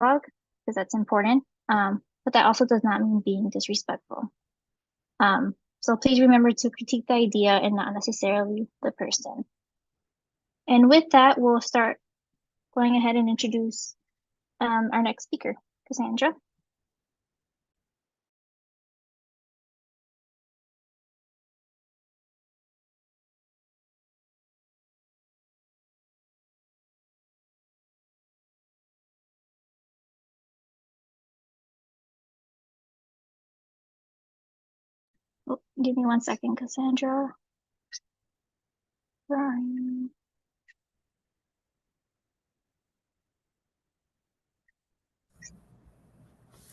dialogue, because that's important. But that also does not mean being disrespectful. So please remember to critique the idea and not necessarily the person. And with that, we'll start going ahead and introduce our next speaker, Cassandra. Oh, give me 1 second, Cassandra. Where are you?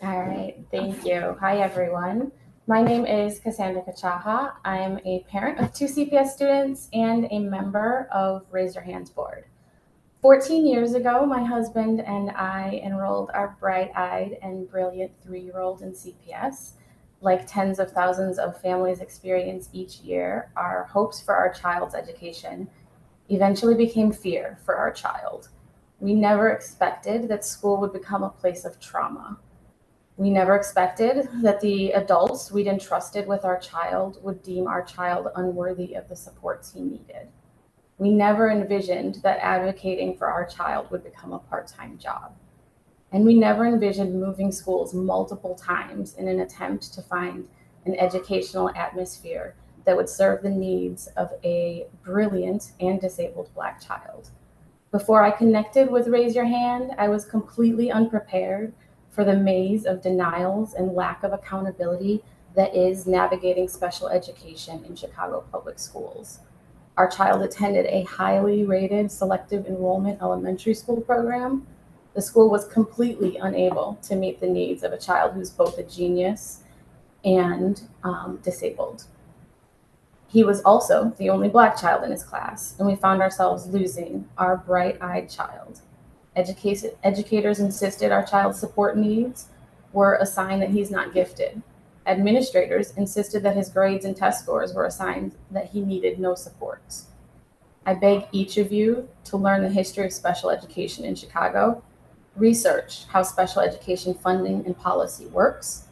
All right, thank you. Hi, everyone. My name is Cassandra Kachaha. I'm a parent of 2 CPS students and a member of Raise Your Hands Board. 14 years ago, my husband and I enrolled our bright-eyed and brilliant 3-year-old in CPS. Like tens of thousands of families experience each year, our hopes for our child's education eventually became fear for our child. We never expected that school would become a place of trauma. We never expected that the adults we'd entrusted with our child would deem our child unworthy of the supports he needed. We never envisioned that advocating for our child would become a part-time job. And we never envisioned moving schools multiple times in an attempt to find an educational atmosphere that would serve the needs of a brilliant and disabled Black child. Before I connected with Raise Your Hand, I was completely unprepared for the maze of denials and lack of accountability that is navigating special education in Chicago public schools. Our child attended a highly rated selective enrollment elementary school program. The school was completely unable to meet the needs of a child who's both a genius and disabled. He was also the only Black child in his class, and we found ourselves losing our bright-eyed child. Educators insisted our child's support needs were a sign that he's not gifted. Administrators insisted that his grades and test scores were a sign that he needed no supports. I beg each of you to learn the history of special education in Chicago, research how special education funding and policy works,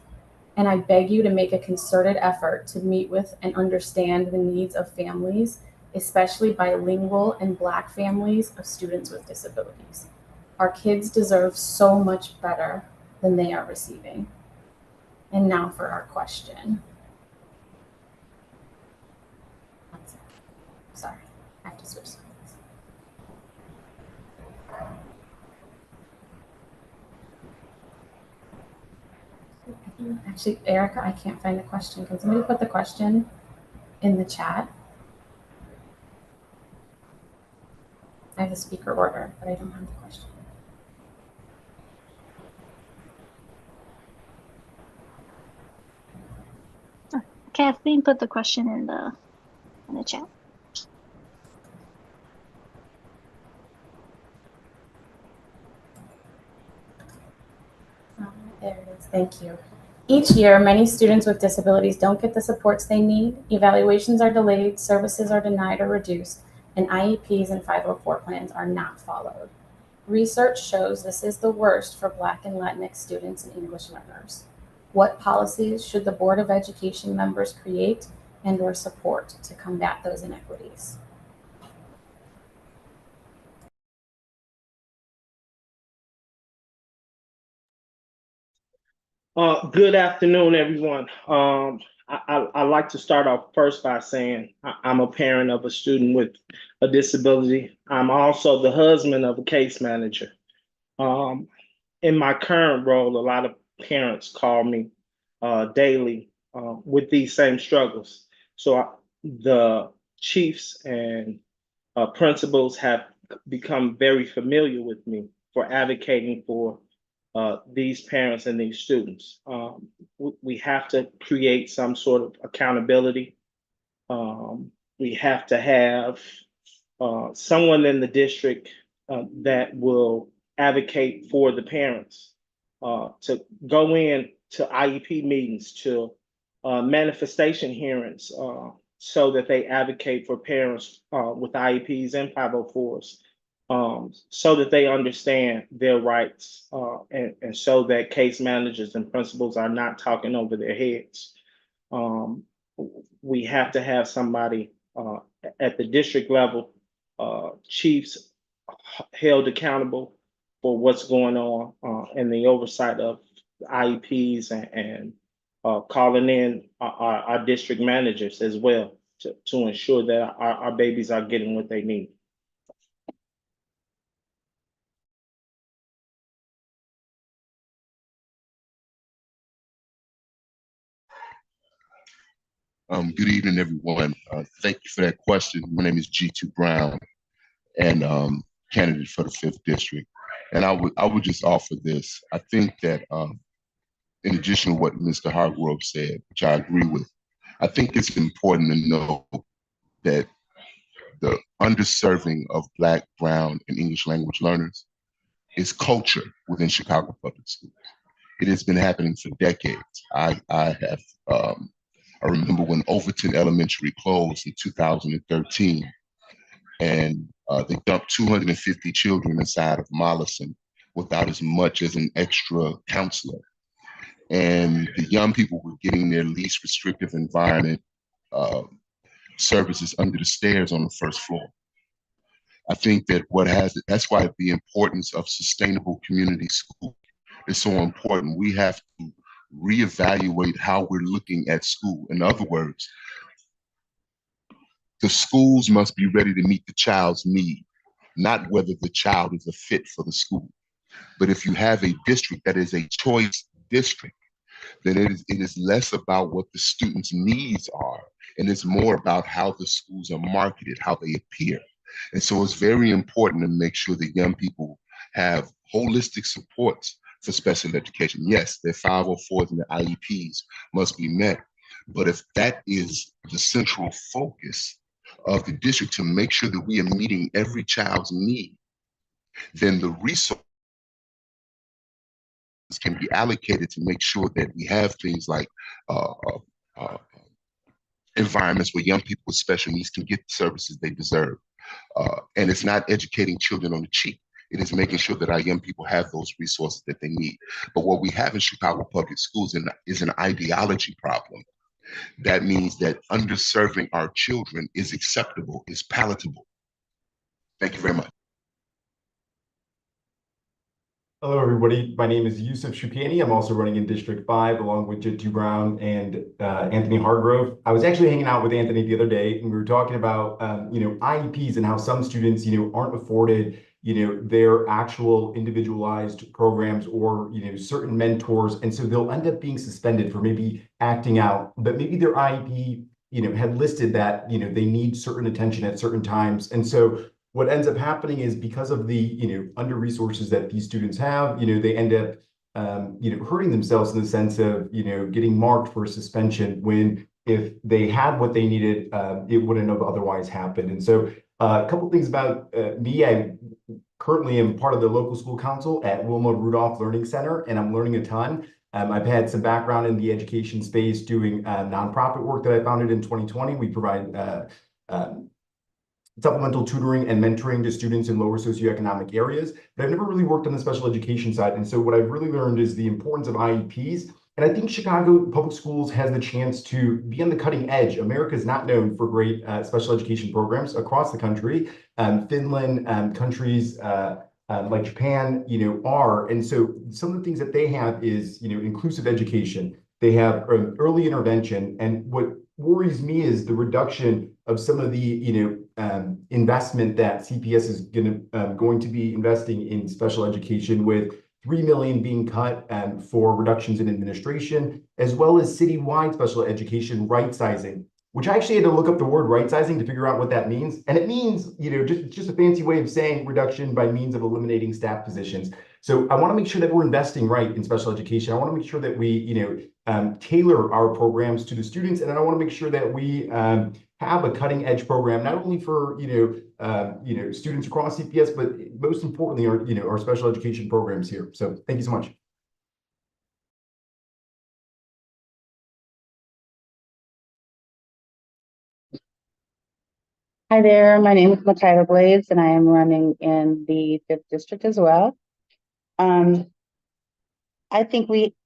and I beg you to make a concerted effort to meet with and understand the needs of families, especially bilingual and Black families of students with disabilities. Our kids deserve so much better than they are receiving. And now for our question. Sorry, I have to switch screens. Actually, Erica, I can't find the question. Can somebody put the question in the chat? I have the speaker order, but I don't have the question. Kathleen put the question in the chat. There it is. Thank you. Each year, many students with disabilities don't get the supports they need. Evaluations are delayed, services are denied or reduced, and IEPs and 504 plans are not followed. Research shows this is the worst for Black and Latinx students and English learners. What policies should the Board of Education members create and/or support to combat those inequities? Good afternoon, everyone. I'd like to start off first by saying I'm a parent of a student with a disability. I'm also the husband of a case manager. In my current role, a lot of parents call me daily with these same struggles. So the chiefs and principals have become very familiar with me for advocating for these parents and these students. We have to create some sort of accountability. We have to have someone in the district that will advocate for the parents, to go in to IEP meetings, to manifestation hearings, so that they advocate for parents with IEPs and 504s. so that they understand their rights, and so that case managers and principals are not talking over their heads. We have to have somebody at the district level, chiefs held accountable for what's going on, and the oversight of IEPs, and calling in our district managers as well to ensure that our babies are getting what they need. Good evening, everyone. Thank you for that question. My name is G2 Brown, and candidate for the 5th District. And I would just offer this. I think that in addition to what Mr. Hargrove said, which I agree with, I think it's important to know that the underserving of Black, Brown, and English language learners is culture within Chicago Public Schools. It has been happening for decades. I remember when Overton Elementary closed in 2013, and they dumped 250 children inside of Mollison without as much as an extra counselor. And the young people were getting their least restrictive environment services under the stairs on the first floor. I think that that's why the importance of sustainable community school is so important. We have to reevaluate how we're looking at school. In other words, the schools must be ready to meet the child's need, not whether the child is a fit for the school. But if you have a district that is a choice district, then it is less about what the students' needs are, and it's more about how the schools are marketed, how they appear. And so it's very important to make sure that young people have holistic supports for special education. Yes, their 504s and their IEPs must be met, but if that is the central focus of the district, to make sure that we are meeting every child's need, then the resources can be allocated to make sure that we have things like environments where young people with special needs can get the services they deserve. And it's not educating children on the cheap. It is making sure that our young people have those resources that they need. But what we have in Chicago Public Schools is an ideology problem. That means that underserving our children is acceptable, is palatable. Thank you very much. Hello, everybody. My name is Yusuf Shupiani. I'm also running in District 5 along with Jitu Brown and Anthony Hargrove. I was actually hanging out with Anthony the other day, and we were talking about, IEPs and how some students, aren't afforded, their actual individualized programs or, certain mentors. And so they'll end up being suspended for maybe acting out, but maybe their IEP, had listed that, they need certain attention at certain times. And so what ends up happening is because of the, under resources that these students have, they end up, hurting themselves in the sense of, getting marked for a suspension when if they had what they needed, it wouldn't have otherwise happened. And so a couple things about me. I currently am part of the local school council at Wilma Rudolph Learning Center, and I'm learning a ton. I've had some background in the education space doing nonprofit work that I founded in 2020. We provide supplemental tutoring and mentoring to students in lower socioeconomic areas, but I've never really worked on the special education side. And so what I've really learned is the importance of IEPs. And I think Chicago Public Schools has the chance to be on the cutting edge. America is not known for great special education programs across the country. Finland, countries like Japan, are. And so some of the things that they have is, inclusive education. They have early intervention. And what worries me is the reduction of some of the, investment that CPS is going to be investing in special education, with $3 million being cut for reductions in administration, as well as citywide special education right sizing, which I actually had to look up the word right sizing to figure out what that means. And it means, just a fancy way of saying reduction by means of eliminating staff positions. So I want to make sure that we're investing right in special education. I want to make sure that we, tailor our programs to the students, and I want to make sure that we have a cutting edge program, not only for students across CPS, but most importantly, our special education programs here. So thank you so much. Hi there, my name is Makayla Blades and I am running in the 5th district as well. I think we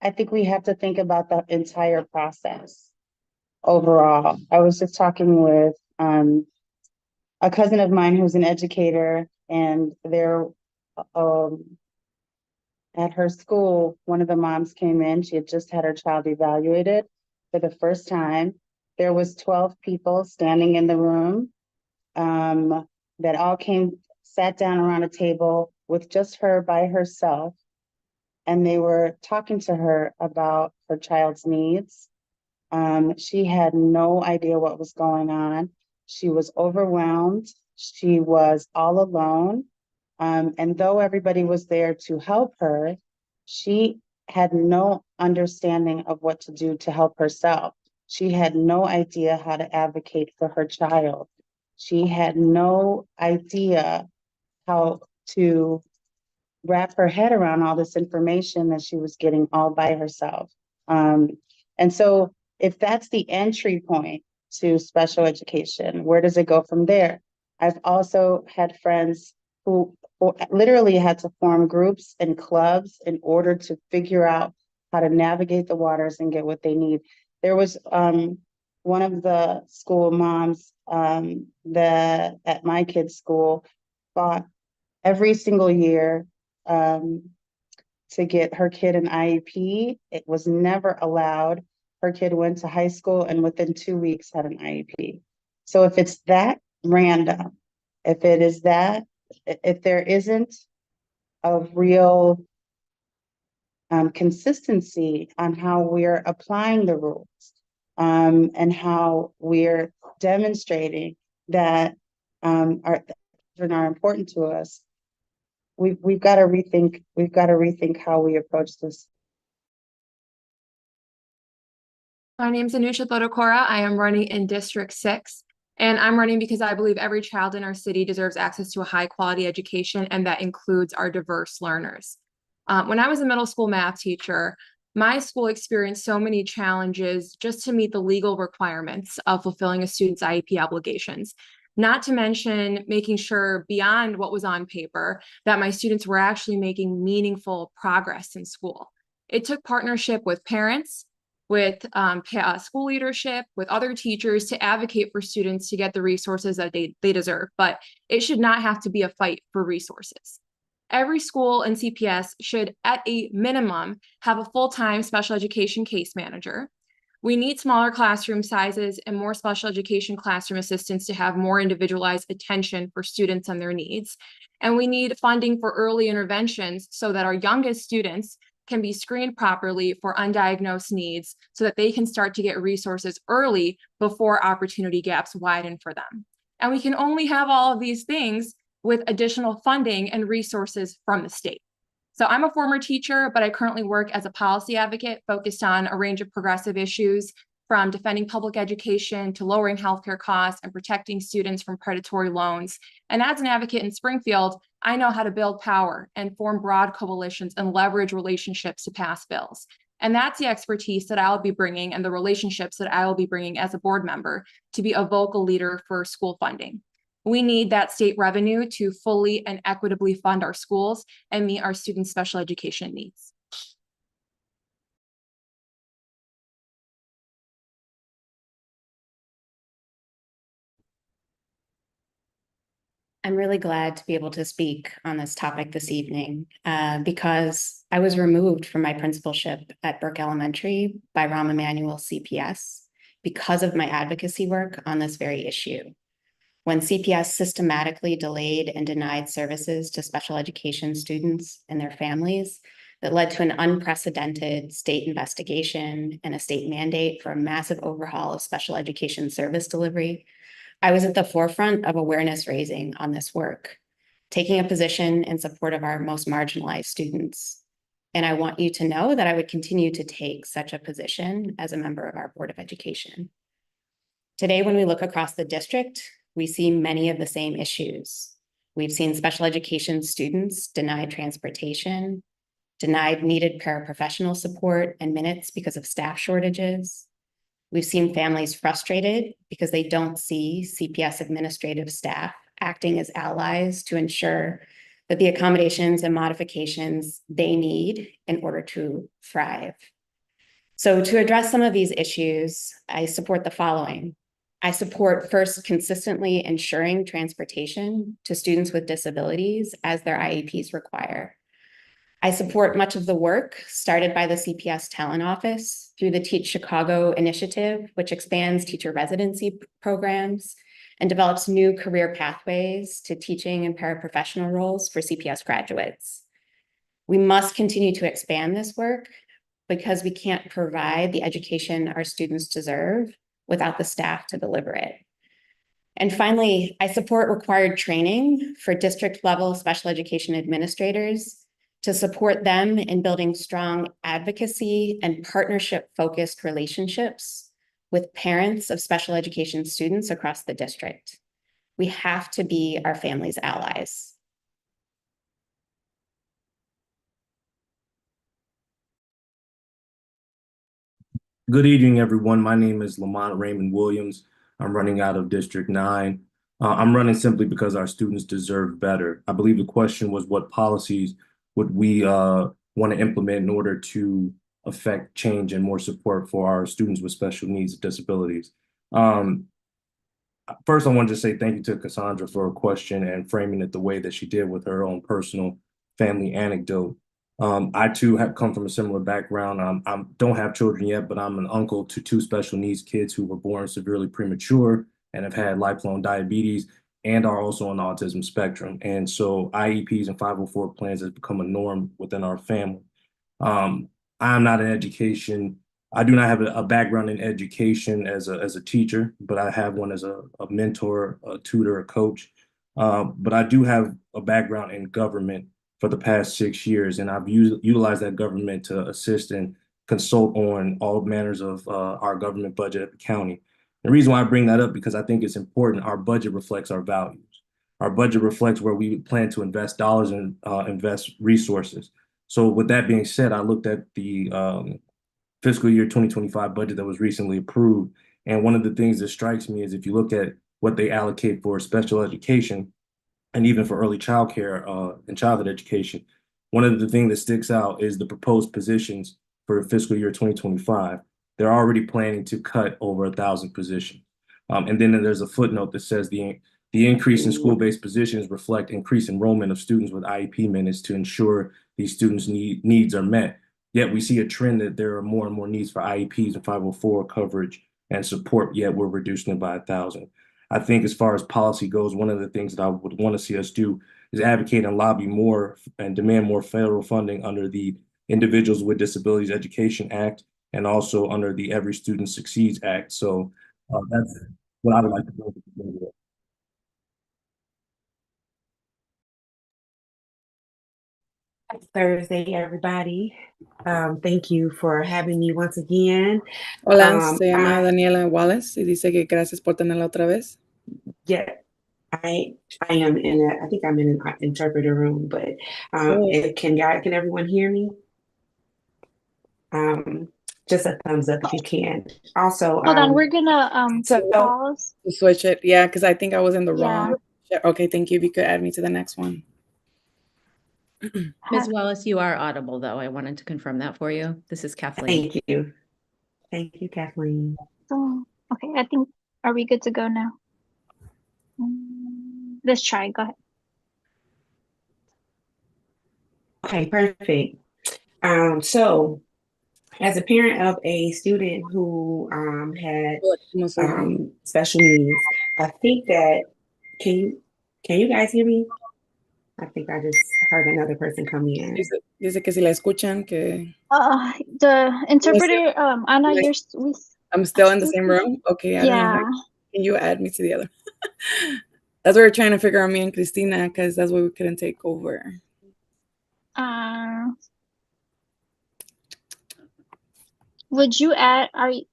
have to think about the entire process overall. I was just talking with a cousin of mine who's an educator, and they're at her school, one of the moms came in. She had just had her child evaluated for the first time. There was 12 people standing in the room that all sat down around a table with just her by herself. And they were talking to her about her child's needs. She had no idea what was going on. She was overwhelmed. She was all alone. And though everybody was there to help her, she had no understanding of what to do to help herself. She had no idea how to advocate for her child. She had no idea how to wrap her head around all this information that she was getting all by herself. And so if that's the entry point to special education, where does it go from there? I've also had friends who literally had to form groups and clubs in order to figure out how to navigate the waters and get what they need. There was one of the school moms that at my kid's school fought every single year to get her kid an IEP. It was never allowed. Her kid went to high school and within 2 weeks had an IEP. So if it's that random, if there isn't a real consistency on how we're applying the rules and how we're demonstrating that our children are important to us, we've got to rethink how we approach this. My name is Anusha Thodokora. I am running in District 6, and I'm running because I believe every child in our city deserves access to a high-quality education, and that includes our diverse learners. When I was a middle school math teacher, my school experienced so many challenges just to meet the legal requirements of fulfilling a student's IEP obligations. Not to mention making sure beyond what was on paper that my students were actually making meaningful progress in school. It took partnership with parents, with school leadership, with other teachers to advocate for students to get the resources that they deserve, but it should not have to be a fight for resources. Every school in CPS should, at a minimum, have a full-time special education case manager. We need smaller classroom sizes and more special education classroom assistants to have more individualized attention for students and their needs. And we need funding for early interventions so that our youngest students can be screened properly for undiagnosed needs so that they can start to get resources early before opportunity gaps widen for them. And we can only have all of these things with additional funding and resources from the state. So I'm a former teacher, but I currently work as a policy advocate focused on a range of progressive issues, from defending public education to lowering healthcare costs and protecting students from predatory loans. And as an advocate in Springfield, I know how to build power and form broad coalitions and leverage relationships to pass bills. And that's the expertise that I'll be bringing and the relationships that I will be bringing as a board member to be a vocal leader for school funding. We need that state revenue to fully and equitably fund our schools and meet our students' special education needs. I'm really glad to be able to speak on this topic this evening because I was removed from my principalship at Burke Elementary by Rahm Emanuel CPS because of my advocacy work on this very issue. When CPS systematically delayed and denied services to special education students and their families, that led to an unprecedented state investigation and a state mandate for a massive overhaul of special education service delivery, I was at the forefront of awareness raising on this work, taking a position in support of our most marginalized students. And I want you to know that I would continue to take such a position as a member of our Board of Education. Today, when we look across the district, we see many of the same issues. We've seen special education students denied transportation, denied needed paraprofessional support and minutes because of staff shortages, We've seen families frustrated because they don't see CPS administrative staff acting as allies to ensure that the accommodations and modifications they need in order to thrive. So to address some of these issues, I support the following. I support first consistently ensuring transportation to students with disabilities as their IEPs require. I support much of the work started by the CPS Talent Office through the Teach Chicago initiative, which expands teacher residency programs and develops new career pathways to teaching and paraprofessional roles for CPS graduates. We must continue to expand this work because we can't provide the education our students deserve without the staff to deliver it. And finally, I support required training for district-level special education administrators to support them in building strong advocacy and partnership-focused relationships with parents of special education students across the district. We have to be our families' allies. Good evening, everyone. My name is Lamont Raymond Williams. I'm running out of District 9. I'm running simply because our students deserve better. I believe the question was, what policies would we want to implement in order to affect change and more support for our students with special needs and disabilities? First, I wanted to say thank you to Cassandra for her question and framing it the way that she did with her own personal family anecdote. I too have come from a similar background. I don't have children yet, but I'm an uncle to 2 special needs kids who were born severely premature and have had lifelong diabetes and are also on the autism spectrum. And so IEPs and 504 plans has become a norm within our family. I'm not in education. I do not have a background in education as a teacher, but I have one as a mentor, a tutor, a coach. But I do have a background in government for the past 6 years, and I've utilized that government to assist and consult on all manners of our government budget at the county. The reason why I bring that up, because I think it's important. Our budget reflects our values. Our budget reflects where we plan to invest dollars and invest resources. So with that being said, I looked at the fiscal year 2025 budget that was recently approved. And one of the things that strikes me is if you look at what they allocate for special education and even for early childcare and childhood education, one of the things that sticks out is the proposed positions for fiscal year 2025. They're already planning to cut over 1,000 positions. And then there's a footnote that says the increase in school-based positions reflect increased enrollment of students with IEP minutes to ensure these students' needs are met. Yet we see a trend that there are more and more needs for IEPs and 504 coverage and support, yet we're reducing it by 1,000. I think as far as policy goes, one of the things that I would want to see us do is advocate and lobby more and demand more federal funding under the Individuals with Disabilities Education Act and also under the Every Student Succeeds Act. So that's what I would like to do. Thursday, everybody. Thank you for having me once again. Hola, se llama Daniela Wallace y dice que gracias por tenerla otra vez. Yeah, I am I think I'm in an interpreter room, but can everyone hear me? Just a thumbs up if you can. Also, hold on, we're gonna pause. Switch it, yeah, because I think I was in the wrong. Okay, thank you. If you could add me to the next one. Ms. Wallace, you are audible, though. I wanted to confirm that for you. This is Kathleen. Thank you. Thank you, Kathleen. Okay, I think, are we good to go now? Let's try, go ahead. Okay, perfect. So as a parent of a student who had special needs, I think that, can you guys hear me? I think I just heard another person come in. Dice que si la escuchan, que... The interpreter, Anna, I'm still in the same room? Okay, I don't know. Can you add me to the other? That's what we're trying to figure out, me and Christina, because that's why we couldn't take over. Would you add, I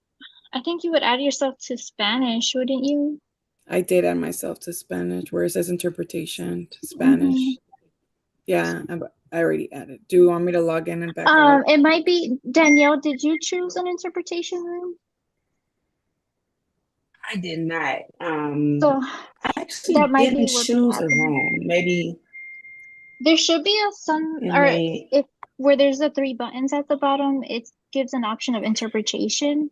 think you would add yourself to Spanish, wouldn't you? I did add myself to Spanish, where it says interpretation to Spanish. Yeah, I already added. Do you want me to log in and back out? It might be, Danielle, did you choose an interpretation room? I did not. So I actually that might be didn't what choose a happened. room. Maybe There should be a some it or may. if where there's the three buttons at the bottom, it gives an option of interpretation.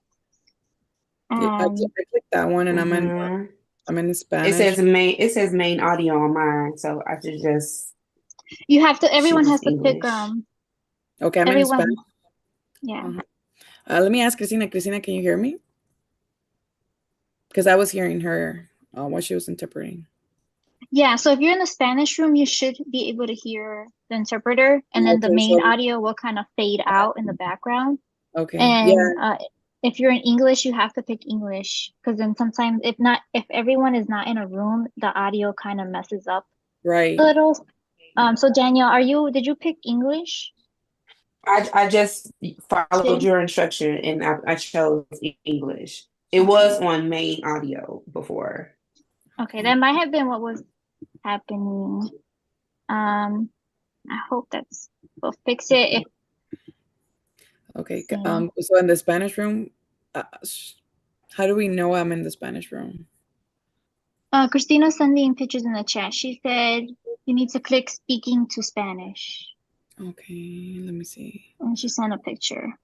Yeah, I clicked that one, and I'm in the It Spanish. says main audio on mine, so I should just. You have to. Everyone choose has to pick. English. Okay, I'm in Everyone. Spanish. Yeah. Let me ask Christina. Christina, can you hear me? Because I was hearing her while she was interpreting. Yeah, so if you're in the Spanish room, you should be able to hear the interpreter, and then the Okay, main so- audio will kind of fade out in the background. Okay. And if you're in English, you have to pick English, because then sometimes if everyone is not in a room, the audio kind of messes up Right. a little. So Danielle, did you pick English? I just followed your instruction and I chose English. It was on main audio before. Okay, that might have been what was happening. I hope we'll fix it. Okay. So in the Spanish room, how do we know I'm in the Spanish room? Christina's sending pictures in the chat. She said you need to click speaking to Spanish. Okay, let me see. And she sent a picture.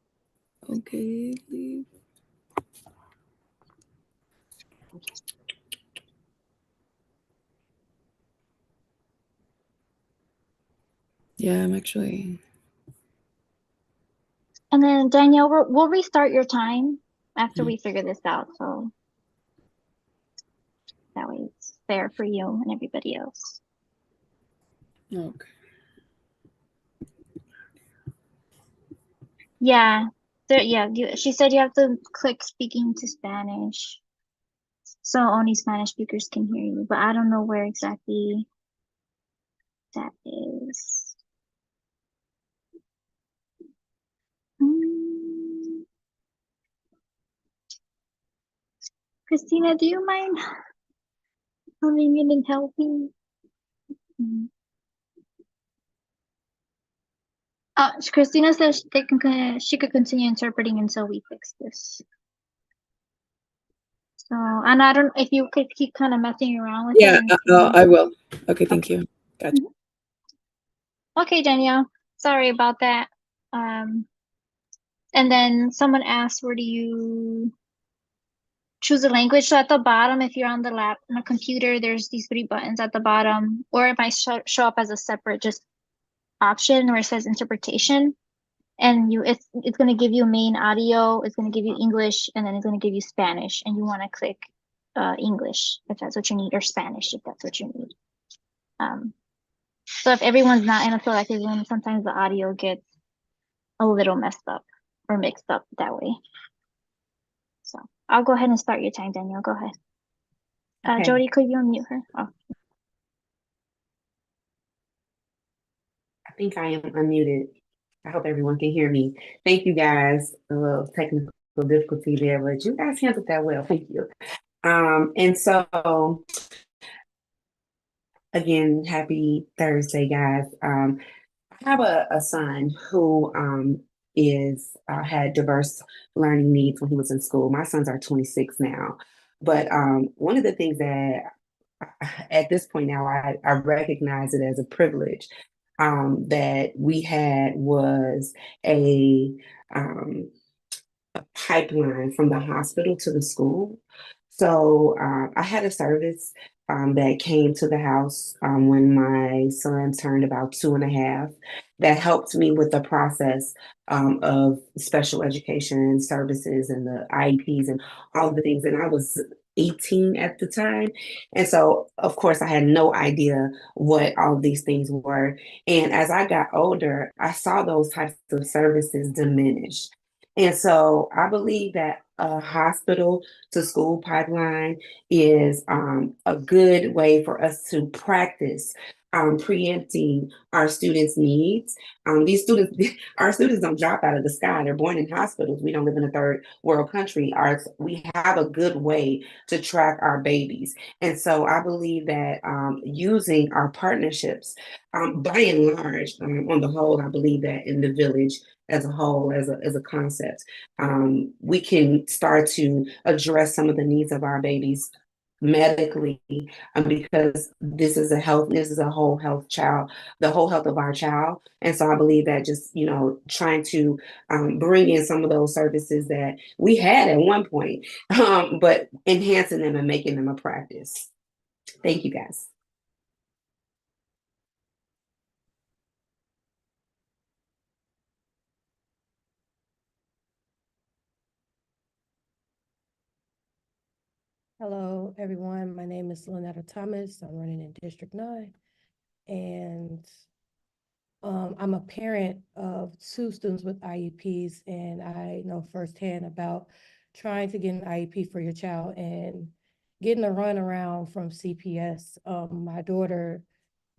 Okay, leave. Yeah, I'm actually. And then Danielle, we'll restart your time after we figure this out, so that way it's fair for you and everybody else. Okay. Yeah, she said you have to click speaking to Spanish, so only Spanish speakers can hear you. But I don't know where exactly that is. Christina, do you mind coming in and helping? Christina says she could continue interpreting until we fix this. So, and I don't if you could keep kind of messing around with it. Yeah, I will. Okay, thank you. Gotcha. Okay, Danielle. Sorry about that. And then someone asked, where do you choose a language? So at the bottom, if you're on the computer, there's these three buttons at the bottom, or it might show up as a separate just option where it says interpretation. And it's going to give you main audio, it's going to give you English, and then it's going to give you Spanish. And you want to click English if that's what you need, or Spanish if that's what you need. So if everyone's not in a selected room, sometimes the audio gets a little messed up or mixed up that way. So I'll go ahead and start your time, Danielle. Go ahead. Okay. Jody, could you unmute her? Oh. I think I am unmuted. I hope everyone can hear me. Thank you guys. A little technical difficulty there, but you guys handled that well. Thank you. And so again, happy Thursday, guys. I have a son who had diverse learning needs when he was in school. My sons are 26 now, but one of the things that at this point now I recognize it as a privilege that we had was a pipeline from the hospital to the school. So I had a service that came to the house when my son turned about 2.5 that helped me with the process of special education services and the IEPs and all the things. And I was 18 at the time. And so, of course, I had no idea what all these things were. And as I got older, I saw those types of services diminish. And so I believe that a hospital to school pipeline is a good way for us to practice preempting our students' needs. These students, our students don't drop out of the sky. They're born in hospitals. We don't live in a third world country. We have a good way to track our babies. And so I believe that using our partnerships, by and large, on the whole, I believe that in the village as a whole, as a concept, we can start to address some of the needs of our babies medically, because this is a whole health child, the whole health of our child. And so I believe that just, trying to bring in some of those services that we had at one point, but enhancing them and making them a practice. Thank you, guys. Hello, everyone. My name is Lynetta Thomas. I'm running in District 9. And I'm a parent of 2 students with IEPs, and I know firsthand about trying to get an IEP for your child and getting a runaround from CPS. My daughter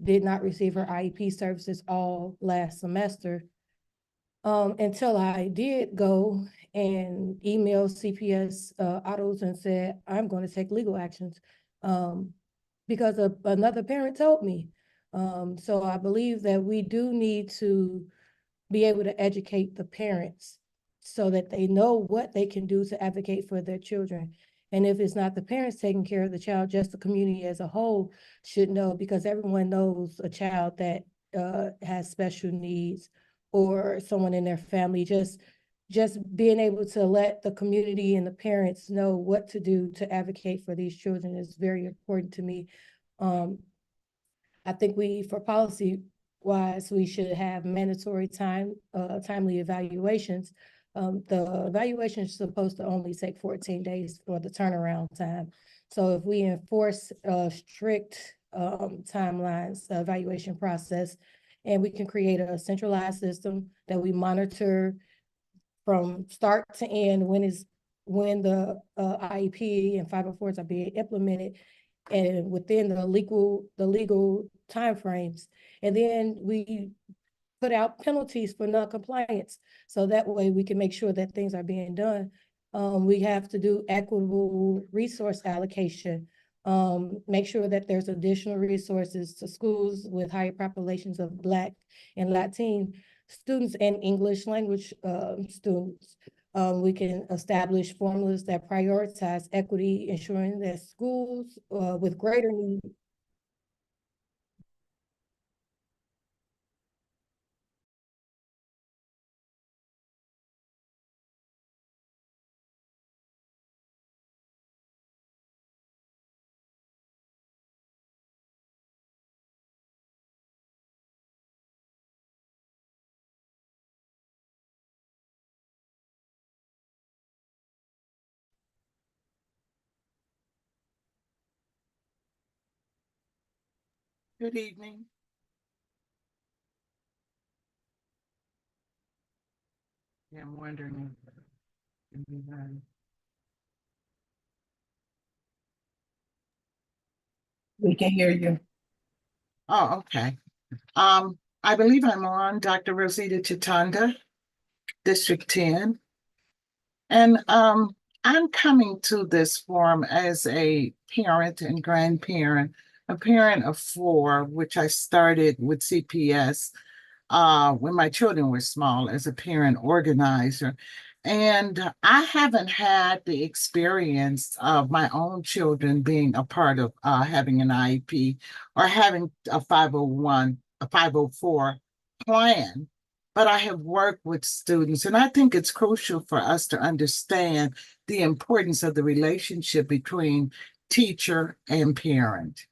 did not receive her IEP services all last semester until I did go and email CPS autos and said, I'm going to take legal actions because another parent told me. So I believe that we do need to be able to educate the parents so that they know what they can do to advocate for their children. And if it's not the parents taking care of the child, just the community as a whole should know, because everyone knows a child that has special needs or someone in their family. Just being able to let the community and the parents know what to do to advocate for these children is very important to me. I think for policy wise, we should have mandatory timely evaluations. The evaluation is supposed to only take 14 days for the turnaround time. So if we enforce strict timelines, the evaluation process, and we can create a centralized system that we monitor from start to end when the IEP and 504s are being implemented, and within the legal timeframes. And then we put out penalties for non-compliance. So that way we can make sure that things are being done. We have to do equitable resource allocation, make sure that there's additional resources to schools with higher populations of Black and Latin students and English language students. We can establish formulas that prioritize equity, ensuring that schools with greater need. Good evening. Yeah, I'm wondering if We can hear you. Oh, okay. I believe I'm on Dr. Rosita Chitanda, District 10. And I'm coming to this forum as a parent and grandparent, a parent of 4, which I started with CPS when my children were small as a parent organizer. And I haven't had the experience of my own children being a part of having an IEP or having a 501, a 504 plan, but I have worked with students. And I think it's crucial for us to understand the importance of the relationship between teacher and parent.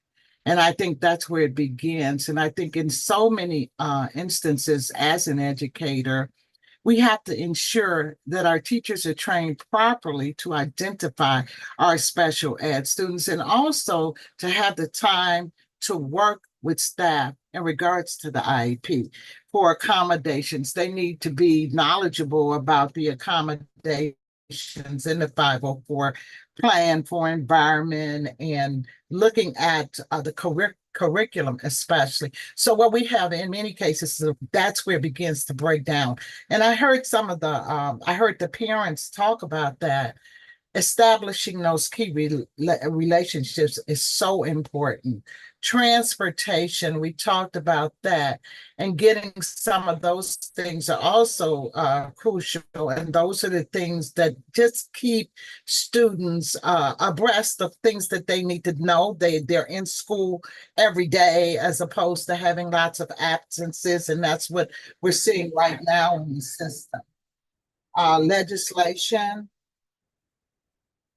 And I think that's where it begins. And I think in so many instances as an educator, we have to ensure that our teachers are trained properly to identify our special ed students, and also to have the time to work with staff in regards to the IEP. For accommodations, they need to be knowledgeable about the accommodations in the 504 plan for environment, and looking at the curriculum especially. So what we have in many cases, that's where it begins to break down. And I heard some of I heard the parents talk about that. Establishing those key relationships is so important. Transportation, we talked about that, and getting some of those things are also crucial. And those are the things that just keep students abreast of things that they need to know. They're in school every day, as opposed to having lots of absences, and that's what we're seeing right now in the system. Legislation.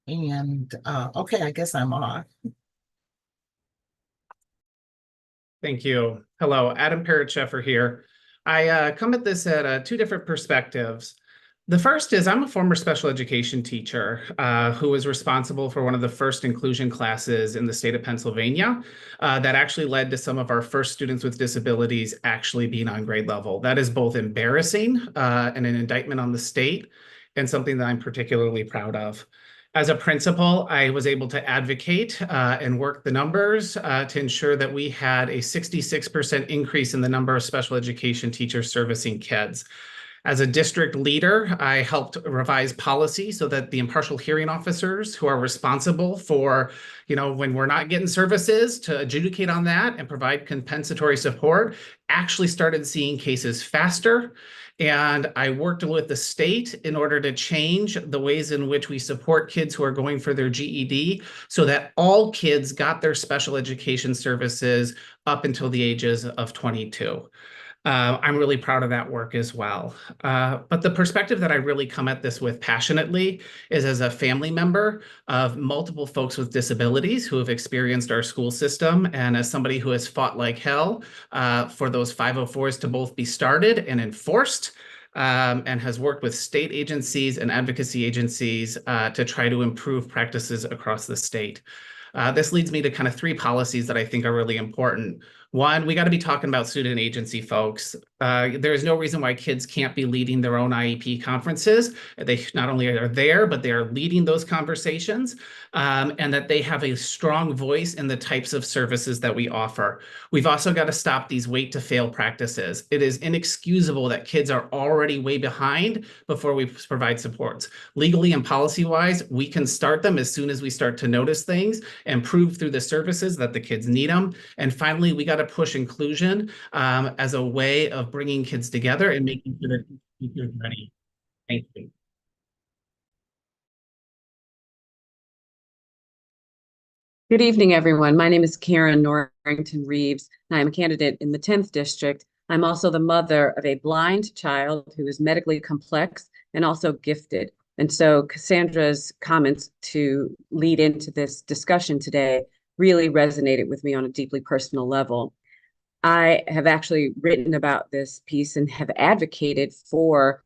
And okay, I guess I'm on. Thank you. Hello, Adam Parrot-Sheffer here. I come at this at two different perspectives. The first is I'm a former special education teacher who was responsible for one of the first inclusion classes in the state of Pennsylvania that actually led to some of our first students with disabilities actually being on grade level. That is both embarrassing and an indictment on the state, and something that I'm particularly proud of. As a principal, I was able to advocate and work the numbers to ensure that we had a 66% increase in the number of special education teachers servicing kids. As a district leader, I helped revise policy so that the impartial hearing officers who are responsible for, when we're not getting services, to adjudicate on that and provide compensatory support, actually started seeing cases faster. And I worked with the state in order to change the ways in which we support kids who are going for their GED so that all kids got their special education services up until the ages of 22. I'm really proud of that work as well. But the perspective that I really come at this with passionately is as a family member of multiple folks with disabilities who have experienced our school system, and as somebody who has fought like hell for those 504s to both be started and enforced, and has worked with state agencies and advocacy agencies to try to improve practices across the state. This leads me to kind of three policies that I think are really important. One, we got to be talking about student agency, folks. There is no reason why kids can't be leading their own IEP conferences. They not only are there, but they are leading those conversations, and that they have a strong voice in the types of services that we offer. We've also got to stop these wait to fail practices. It is inexcusable that kids are already way behind before we provide supports. Legally and policy-wise, we can start them as soon as we start to notice things and prove through the services that the kids need them. And finally, we got to push inclusion as a way of bringing kids together and making sure that teachers are ready. Thank you. Good evening, everyone. My name is Karen Norington-Reaves, and I am a candidate in the 10th district. I'm also the mother of a blind child who is medically complex and also gifted. And so Cassandra's comments to lead into this discussion today really resonated with me on a deeply personal level. I have actually written about this piece and have advocated for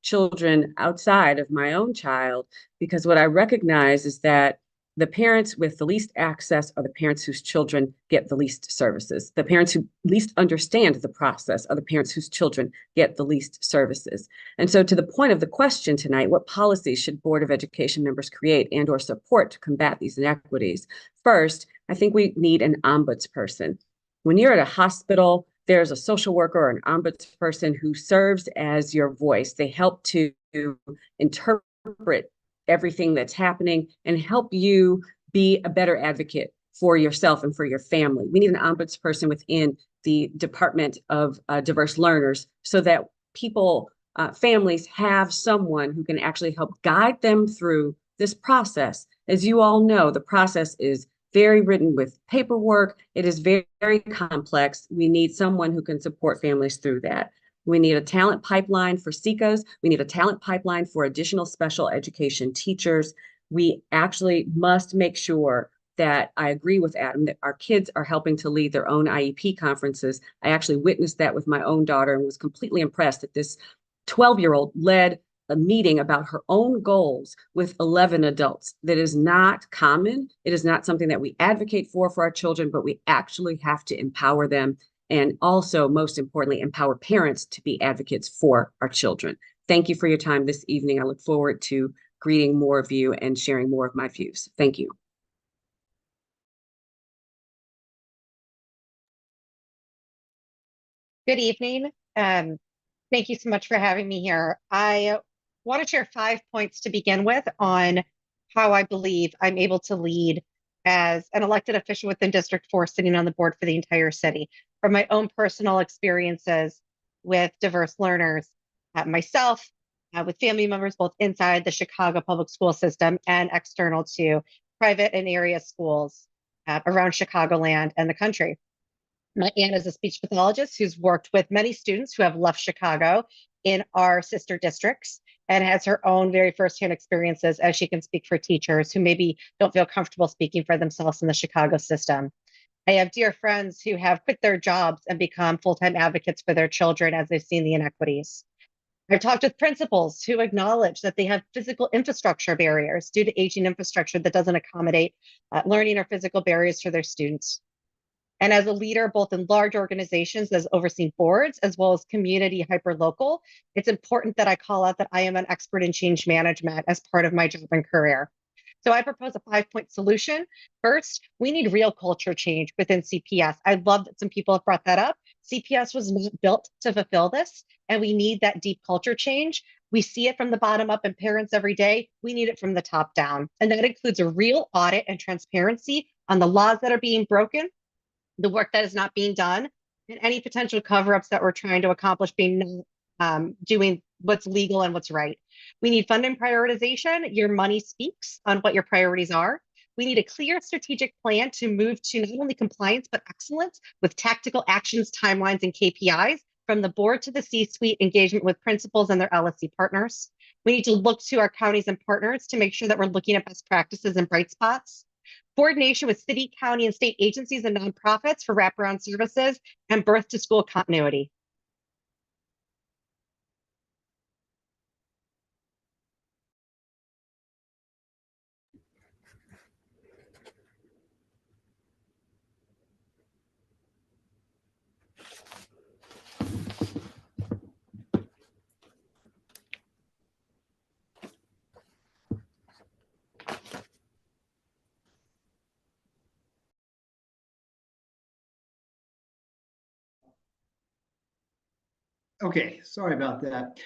children outside of my own child, because what I recognize is that the parents with the least access are the parents whose children get the least services. The parents who least understand the process are the parents whose children get the least services. And so to the point of the question tonight, what policies should Board of Education members create and or support to combat these inequities? First, I think we need an ombudsperson. When you're at a hospital, there's a social worker or an ombudsperson who serves as your voice. They help to interpret everything that's happening and help you be a better advocate for yourself and for your family. We need an ombudsperson within the Department of Diverse Learners so that people, families have someone who can actually help guide them through this process. As you all know, the process is very written with paperwork. It is very, very complex. We need someone who can support families through that. We need a talent pipeline for SECAs. We need a talent pipeline for additional special education teachers. We actually must make sure that, I agree with Adam, that our kids are helping to lead their own IEP conferences. I actually witnessed that with my own daughter and was completely impressed that this 12-year-old led a meeting about her own goals with 11 adults. That is not common. It is not something that we advocate for our children, but we actually have to empower them, and also, most importantly, empower parents to be advocates for our children. Thank you for your time this evening. I look forward to greeting more of you and sharing more of my views. Thank you. Good evening. Thank you so much for having me here. I want to share 5 points to begin with on how I believe I'm able to lead as an elected official within District 4, sitting on the board for the entire city, from my own personal experiences with diverse learners, myself, with family members, both inside the Chicago public school system and external to private and area schools around Chicagoland and the country. My aunt is a speech pathologist who's worked with many students who have left Chicago in our sister districts and has her own very firsthand experiences as she can speak for teachers who maybe don't feel comfortable speaking for themselves in the Chicago system. I have dear friends who have quit their jobs and become full-time advocates for their children as they've seen the inequities. I've talked with principals who acknowledge that they have physical infrastructure barriers due to aging infrastructure that doesn't accommodate learning or physical barriers for their students. And as a leader, both in large organizations as overseeing boards, as well as community hyperlocal, it's important that I call out that I am an expert in change management as part of my job and career. So I propose a 5-point solution. First, we need real culture change within CPS. I love that some people have brought that up. CPS was not built to fulfill this, and we need that deep culture change. We see it from the bottom up in parents every day. We need it from the top down. And that includes a real audit and transparency on the laws that are being broken, the work that is not being done, and any potential cover-ups that we're trying to accomplish being doing what's legal and what's right. We need funding prioritization. Your money speaks on what your priorities are. We need a clear strategic plan to move to not only compliance, but excellence with tactical actions, timelines, and KPIs from the board to the C-suite, engagement with principals and their LSC partners. We need to look to our counties and partners to make sure that we're looking at best practices and bright spots. Coordination with city, county, and state agencies and nonprofits for wraparound services and birth to school continuity. Okay, sorry about that.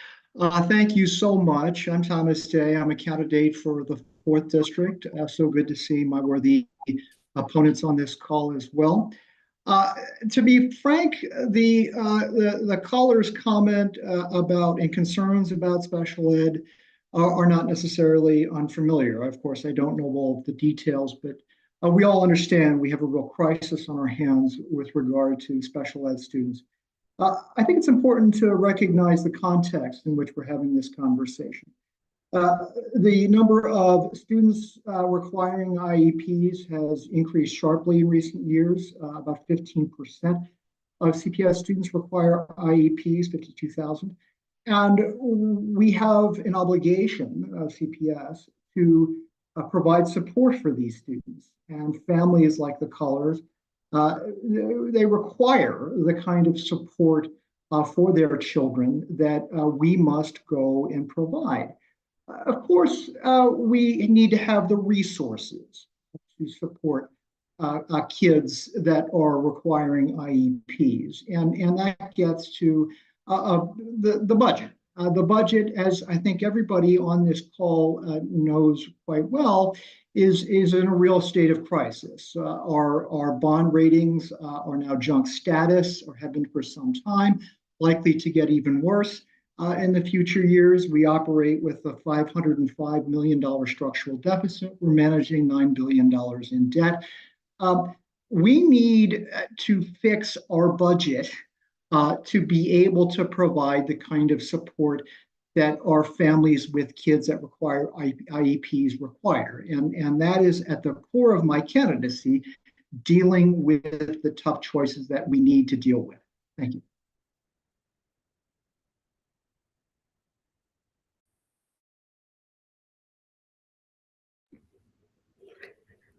Thank you so much. I'm Thomas Day. I'm a candidate for the 4th District. So good to see my worthy opponents on this call as well. To be frank, the caller's comment about and concerns about special ed are not necessarily unfamiliar. Of course, I don't know all of the details, but we all understand we have a real crisis on our hands with regard to special ed students. I think it's important to recognize the context in which we're having this conversation. The number of students requiring IEPs has increased sharply in recent years. About 15% of CPS students require IEPs, 52,000. And we have an obligation of CPS to provide support for these students. And families like the callers, they require the kind of support for their children that we must go and provide. Of course, we need to have the resources to support kids that are requiring IEPs, and that gets to the budget. The budget, as I think everybody on this call knows quite well, is in a real state of crisis. Our bond ratings are now junk status, or have been for some time, likely to get even worse. In the future years, we operate with a $505 million structural deficit. We're managing $9 billion in debt. We need to fix our budget to be able to provide the kind of support that our families with kids that require IEPs require. And that is at the core of my candidacy, dealing with the tough choices that we need to deal with. Thank you.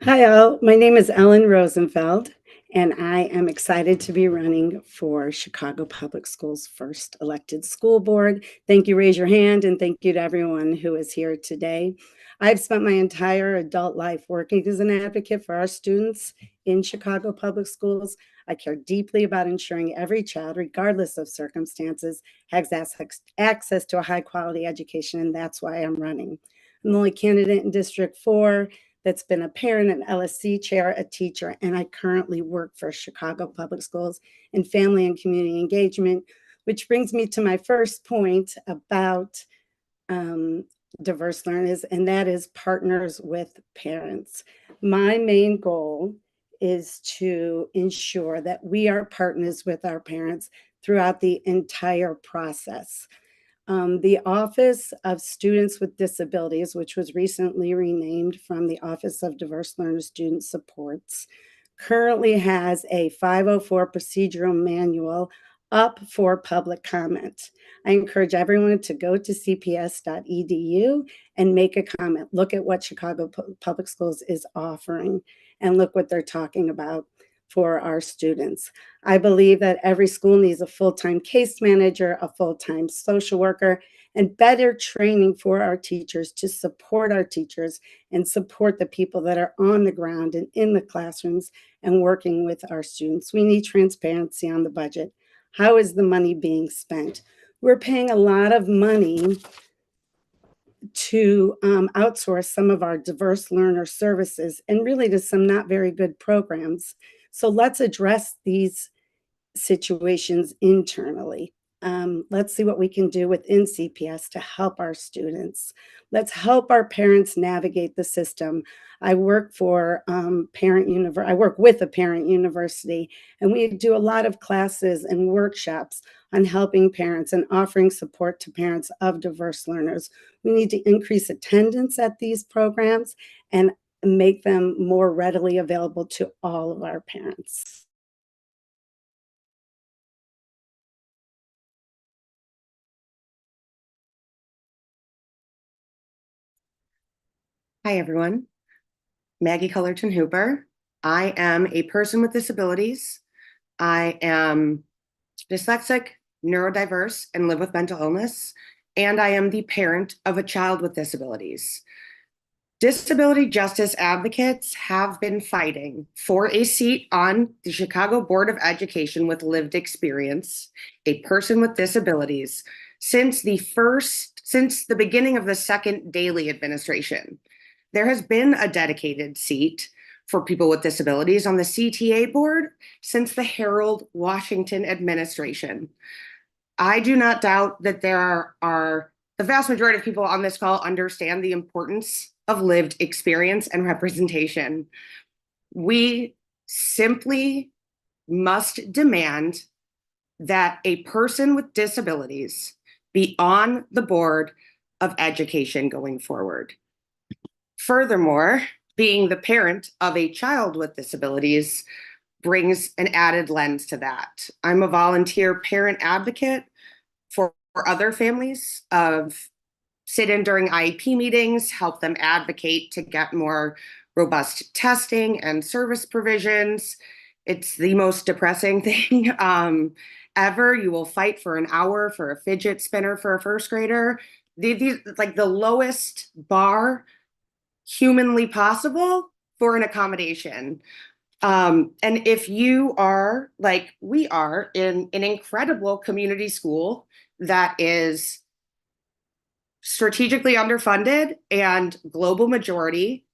Hi all, my name is Ellen Rosenfeld, and I am excited to be running for Chicago Public Schools' first elected school board. Thank you, raise your hand, and thank you to everyone who is here today. I've spent my entire adult life working as an advocate for our students in Chicago Public Schools. I care deeply about ensuring every child, regardless of circumstances, has access to a high quality education, and that's why I'm running. I'm the only candidate in District 4 that's been a parent, an LSC chair, a teacher, and I currently work for Chicago Public Schools in family and community engagement, which brings me to my first point about diverse learners, and that is partners with parents. My main goal is to ensure that we are partners with our parents throughout the entire process. The Office of Students with Disabilities, which was recently renamed from the Office of Diverse Learner Student Supports, currently has a 504 procedural manual up for public comment. I encourage everyone to go to cps.edu and make a comment. Look at what Chicago Public Schools is offering and look what they're talking about for our students. I believe that every school needs a full-time case manager, a full-time social worker, and better training for our teachers to support our teachers and support the people that are on the ground and in the classrooms and working with our students. We need transparency on the budget. How is the money being spent? We're paying a lot of money to outsource some of our diverse learner services and really to some not very good programs. So let's address these situations internally. Let's see what we can do within CPS to help our students. Let's help our parents navigate the system. I work for I work with a parent university, and we do a lot of classes and workshops on helping parents and offering support to parents of diverse learners. We need to increase attendance at these programs and make them more readily available to all of our parents. Hi, everyone. Maggie Cullerton Hooper. I am a person with disabilities. I am dyslexic, neurodiverse, and live with mental illness. And I am the parent of a child with disabilities. Disability justice advocates have been fighting for a seat on the Chicago Board of Education with lived experience, a person with disabilities, since the beginning of the second Daley administration. There has been a dedicated seat for people with disabilities on the CTA board since the Harold Washington administration. I do not doubt that there are the vast majority of people on this call understand the importance of lived experience and representation. We simply must demand that a person with disabilities be on the board of education going forward. Furthermore, being the parent of a child with disabilities brings an added lens to that. I'm a volunteer parent advocate for other families of sit in during IEP meetings, help them advocate to get more robust testing and service provisions. It's the most depressing thing ever. You will fight for an hour for a fidget spinner for a first grader. These like the lowest bar humanly possible for an accommodation. And if you are like we are in an incredible community school that is strategically underfunded and global majority,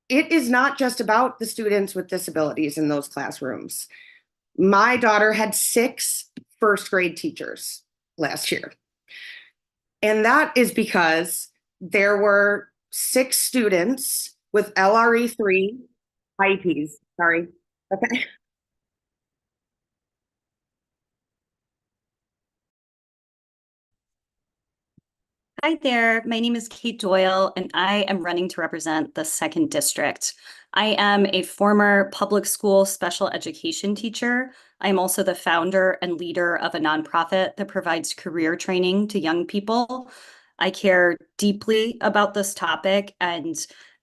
it is not just about the students with disabilities in those classrooms. My daughter had 6 first grade teachers last year. And that is because there were 6 students with LRE3 IEPs. Sorry. Okay. Hi there, my name is Kate Doyle, and I am running to represent the 2nd District. I am a former public school special education teacher. I am also the founder and leader of a nonprofit that provides career training to young people. I care deeply about this topic, and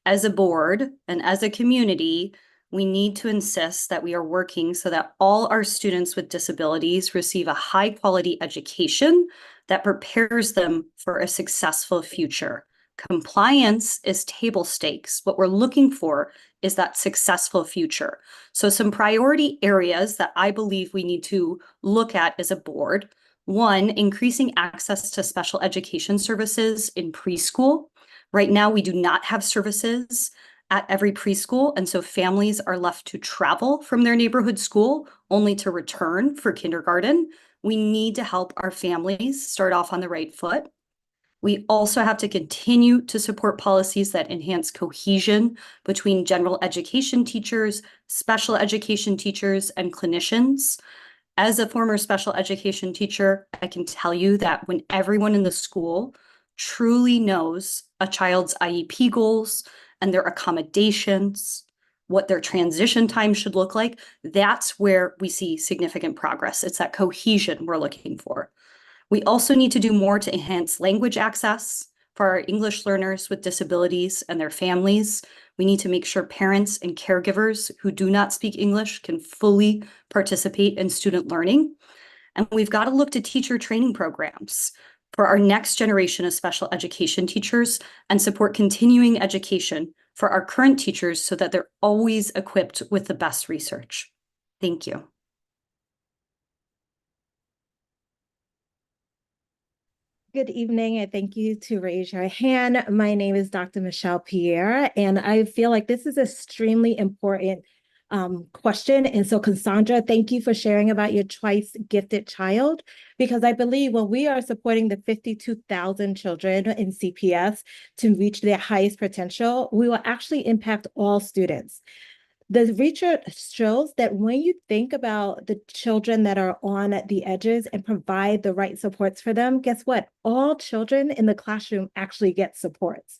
as a board and as a community, we need to insist that we are working so that all our students with disabilities receive a high-quality education that prepares them for a successful future. Compliance is table stakes. What we're looking for is that successful future. So some priority areas that I believe we need to look at as a board. One, increasing access to special education services in preschool. Right now, we do not have services at every preschool, and so families are left to travel from their neighborhood school only to return for kindergarten. We need to help our families start off on the right foot. We also have to continue to support policies that enhance cohesion between general education teachers, special education teachers, and clinicians. As a former special education teacher, I can tell you that when everyone in the school truly knows a child's IEP goals and their accommodations, what their transition time should look like, that's where we see significant progress. It's that cohesion we're looking for. We also need to do more to enhance language access for our English learners with disabilities and their families. We need to make sure parents and caregivers who do not speak English can fully participate in student learning. And we've got to look to teacher training programs for our next generation of special education teachers and support continuing education for our current teachers so that they're always equipped with the best research. Thank you. Good evening, and thank you to raise your hand. My name is Dr. Michelle Pierre, and I feel like this is an extremely important question. And so, Cassandra, thank you for sharing about your twice gifted child, because I believe when we are supporting the 52,000 children in CPS to reach their highest potential, we will actually impact all students. The research shows that when you think about the children that are on the edges and provide the right supports for them, guess what? All children in the classroom actually get supports.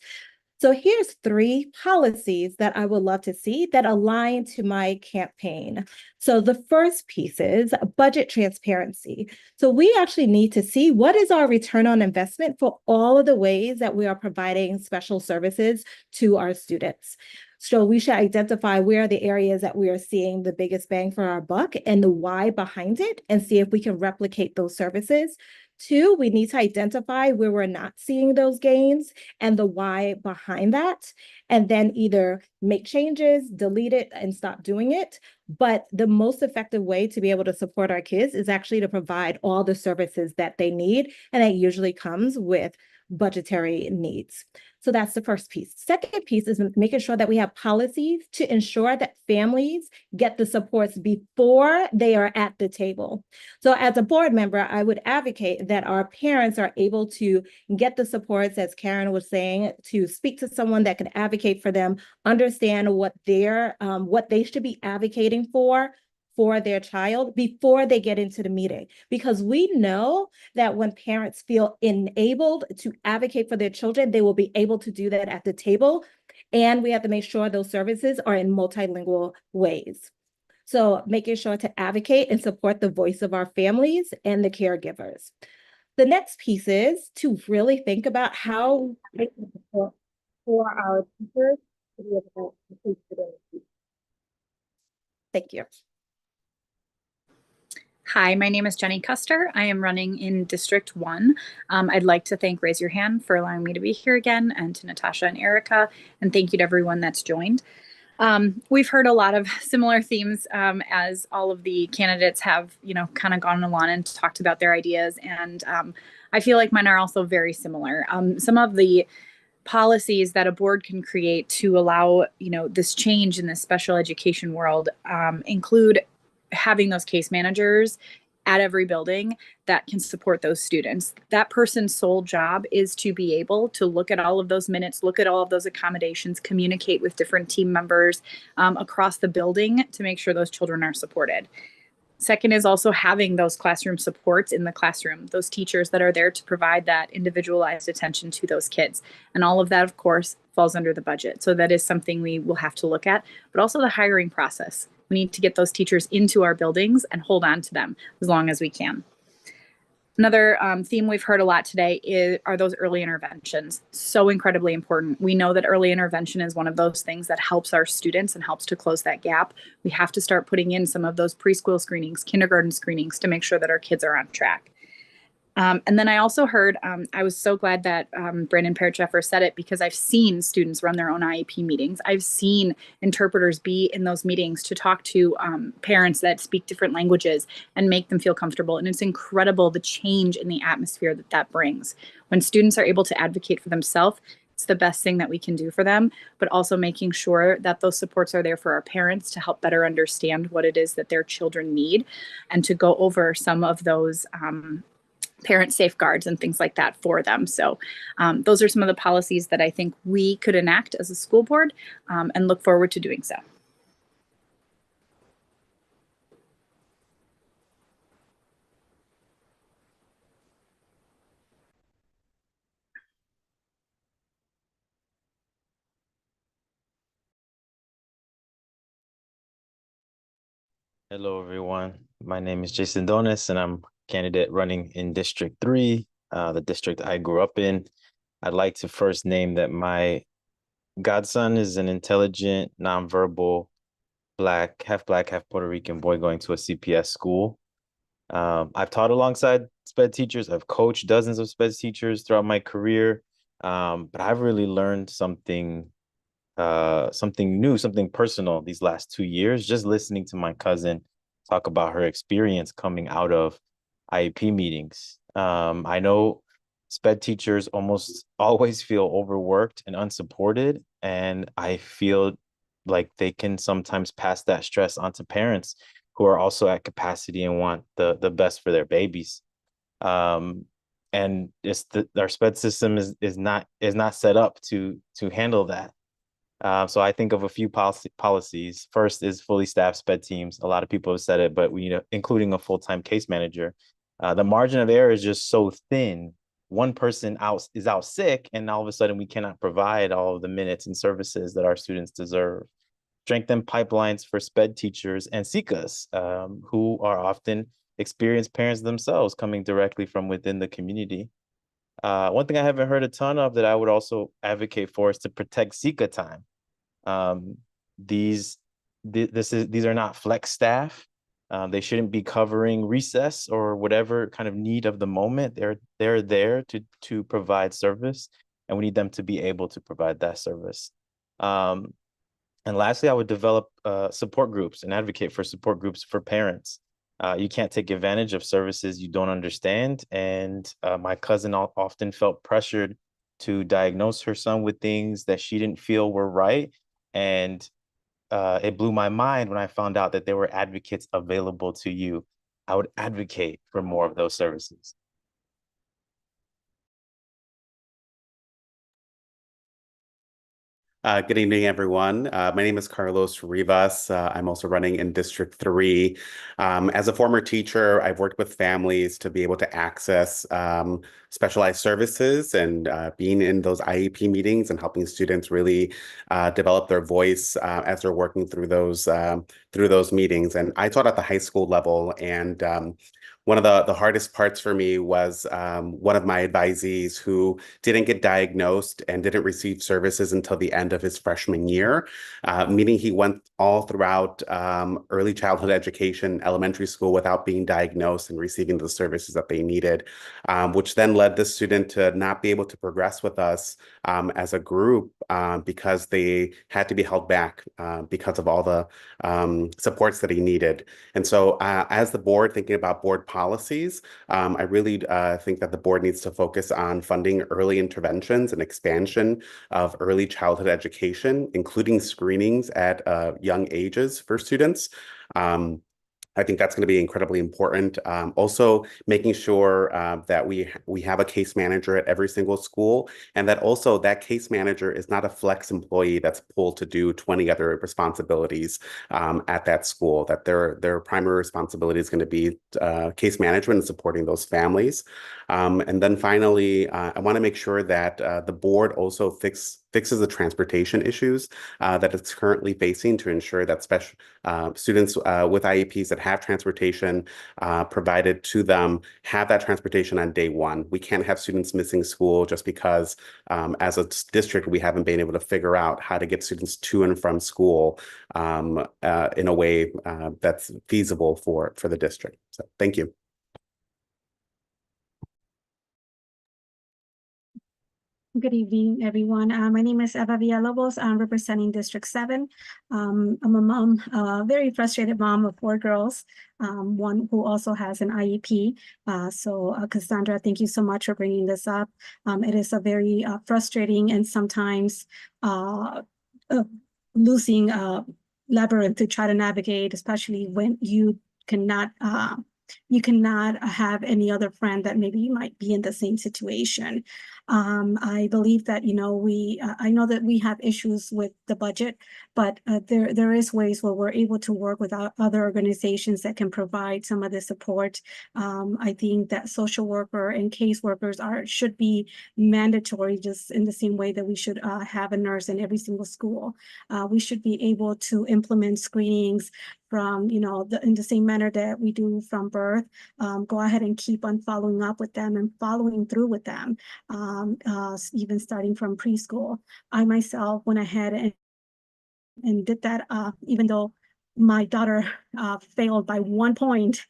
So here's 3 policies that I would love to see that align to my campaign. So the first piece is budget transparency. So we actually need to see what is our return on investment for all of the ways that we are providing special services to our students. So we should identify where are the areas that we are seeing the biggest bang for our buck and the why behind it, and see if we can replicate those services. 2, we need to identify where we're not seeing those gains and the why behind that, and then either make changes, delete it, and stop doing it. But the most effective way to be able to support our kids is actually to provide all the services that they need, and that usually comes with budgetary needs. So that's the first piece. Second piece is making sure that we have policies to ensure that families get the supports before they are at the table. So as a board member, I would advocate that our parents are able to get the supports, as Karen was saying, to speak to someone that can advocate for them, understand what they should be advocating for their child before they get into the meeting. Because we know that when parents feel enabled to advocate for their children, they will be able to do that at the table. And we have to make sure those services are in multilingual ways. So making sure to advocate and support the voice of our families and the caregivers. The next piece is to really think about how we can support for our teachers to be able to increase the. Thank you. Hi, my name is Jenny Custer. I am running in District 1. I'd like to thank Raise Your Hand for allowing me to be here again, and to Natasha and Erica, and thank you to everyone that's joined. We've heard a lot of similar themes as all of the candidates have, kind of gone along and talked about their ideas, and I feel like mine are also very similar. Some of the policies that a board can create to allow, this change in the special education world include having those case managers at every building that can support those students. That person's sole job is to be able to look at all of those minutes, look at all of those accommodations, communicate with different team members across the building to make sure those children are supported. Second is also having those classroom supports in the classroom, those teachers that are there to provide that individualized attention to those kids. And all of that, of course, falls under the budget. So that is something we will have to look at, but also the hiring process. We need to get those teachers into our buildings and hold on to them as long as we can. Another theme we've heard a lot today are those early interventions. So incredibly important. We know that early intervention is one of those things that helps our students and helps to close that gap. We have to start putting in some of those preschool screenings, kindergarten screenings to make sure that our kids are on track. And then I also heard, I was so glad that Brandon Parrot-Sheffer said it, because I've seen students run their own IEP meetings. I've seen interpreters be in those meetings to talk to parents that speak different languages and make them feel comfortable. And it's incredible the change in the atmosphere that that brings. When students are able to advocate for themselves, it's the best thing that we can do for them, but also making sure that those supports are there for our parents to help better understand what it is that their children need, and to go over some of those parent safeguards and things like that for them. So those are some of the policies that I think we could enact as a school board, and look forward to doing so. Hello, everyone. My name is Jason Donis, and I'm a candidate running in District 3, the district I grew up in. I'd like to first name that my godson is an intelligent, nonverbal, half Black, half Puerto Rican boy going to a CPS school. I've taught alongside SPED teachers. I've coached dozens of SPED teachers throughout my career, but I've really learned something new, something personal these last 2 years, just listening to my cousin talk about her experience coming out of IEP meetings. I know SPED teachers almost always feel overworked and unsupported, and I feel like they can sometimes pass that stress onto parents who are also at capacity and want the best for their babies. And our SPED system is not set up to handle that. So I think of a few policies. First is fully staffed SPED teams. A lot of people have said it, but including a full-time case manager. The margin of error is just so thin. One person is out sick, and all of a sudden we cannot provide all of the minutes and services that our students deserve. Strengthen pipelines for SPED teachers and SICAs, who are often experienced parents themselves coming directly from within the community. One thing I haven't heard a ton of that I would also advocate for is to protect SICA time. These are not flex staff. They shouldn't be covering recess or whatever kind of need of the moment. They're there to provide service, and we need them to be able to provide that service. And lastly, I would develop support groups and advocate for support groups for parents. You can't take advantage of services you don't understand. And my cousin often felt pressured to diagnose her son with things that she didn't feel were right. And it blew my mind when I found out that there were advocates available to you. I would advocate for more of those services. Good evening, everyone. My name is Carlos Rivas. I'm also running in District 3. As a former teacher, I've worked with families to be able to access specialized services, and being in those IEP meetings and helping students really develop their voice as they're working through those meetings. And I taught at the high school level, and one of the hardest parts for me was one of my advisees who didn't get diagnosed and didn't receive services until the end of his freshman year, meaning he went all throughout early childhood education, elementary school, without being diagnosed and receiving the services that they needed, which then led the student to not be able to progress with us as a group because they had to be held back because of all the supports that he needed. And so as the board, thinking about board policies, I really think that the board needs to focus on funding early interventions and expansion of early childhood education, including screenings at young ages for students. I think that's going to be incredibly important. Also, making sure that we have a case manager at every single school, and that also that case manager is not a flex employee that's pulled to do 20 other responsibilities at that school, that their primary responsibility is going to be case management and supporting those families. And then finally, I want to make sure that the board also fixes the transportation issues that it's currently facing to ensure that special students with IEPs that have transportation provided to them have that transportation on day one. We can't have students missing school just because as a district, we haven't been able to figure out how to get students to and from school in a way that's feasible for the district. So thank you. Good evening, everyone. My name is Eva Villalobos. I'm representing District 7. I'm a mom, a very frustrated mom of 4 girls, one who also has an IEP. Cassandra, thank you so much for bringing this up. It is a very frustrating and sometimes losing labyrinth to try to navigate, especially when you cannot have any other friend that maybe might be in the same situation. I believe that, I know that we have issues with the budget, but there is ways where we're able to work with other organizations that can provide some of the support. I think that social worker and caseworkers should be mandatory, just in the same way that we should have a nurse in every single school. We should be able to implement screenings from, in the same manner that we do from birth. Go ahead and keep on following up with them and following through with them, even starting from preschool. I myself went ahead and did that, even though my daughter failed by 1 point.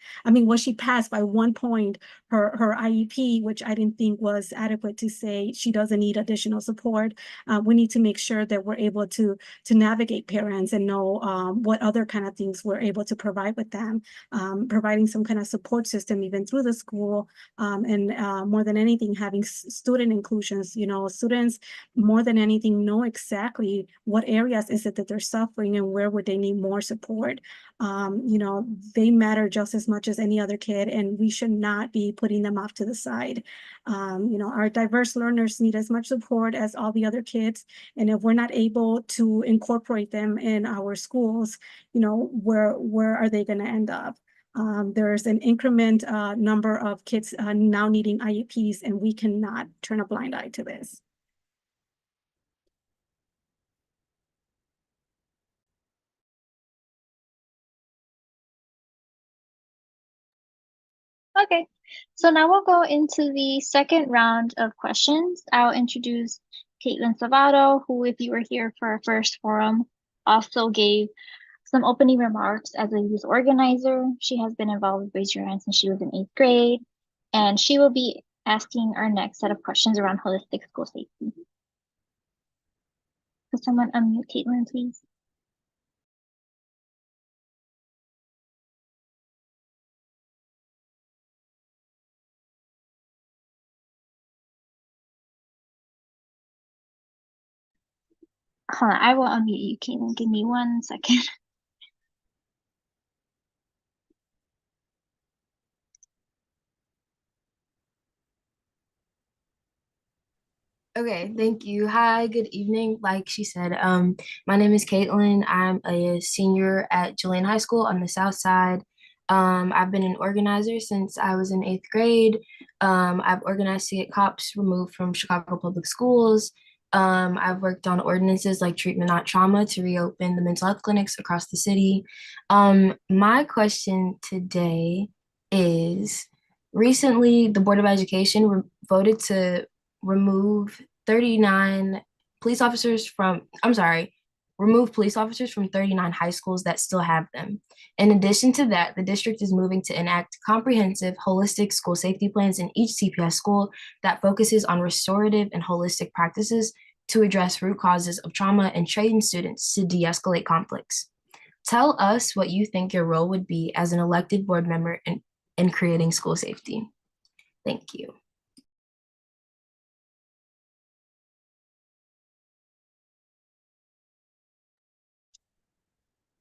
She passed by 1 point her IEP, which I didn't think was adequate to say she doesn't need additional support. We need to make sure that we're able to navigate parents and know what other kind of things we're able to provide with them, providing some kind of support system even through the school, and more than anything, having student inclusions. Students more than anything know exactly what areas is it that they're suffering and where would they need more support. They matter just as much as any other kid, and we should not be putting them off to the side. Our diverse learners need as much support as all the other kids, and if we're not able to incorporate them in our schools, where are they going to end up? There's an increment number of kids now needing IEPs, and we cannot turn a blind eye to this. Okay, so now we'll go into the second round of questions. I'll introduce Caitlin Salvato, who, if you were here for our first forum, also gave some opening remarks as a youth organizer. She has been involved with Raise Your Hand since she was in 8th grade, and she will be asking our next set of questions around holistic school safety. Could someone unmute Caitlin, please? Hold on, I will unmute you, Caitlin. Give me 1 second. Okay, thank you. Hi, good evening. Like she said, my name is Caitlin. I'm a senior at Julian High School on the South Side. I've been an organizer since I was in 8th grade. I've organized to get cops removed from Chicago public schools. I've worked on ordinances like treatment, not trauma, to reopen the mental health clinics across the city. My question today is, recently the Board of Education voted to remove 39 police officers from, remove police officers from 39 high schools that still have them. In addition to that, the district is moving to enact comprehensive, holistic school safety plans in each CPS school that focuses on restorative and holistic practices to address root causes of trauma and train students to de-escalate conflicts. Tell us what you think your role would be as an elected board member in creating school safety. Thank you.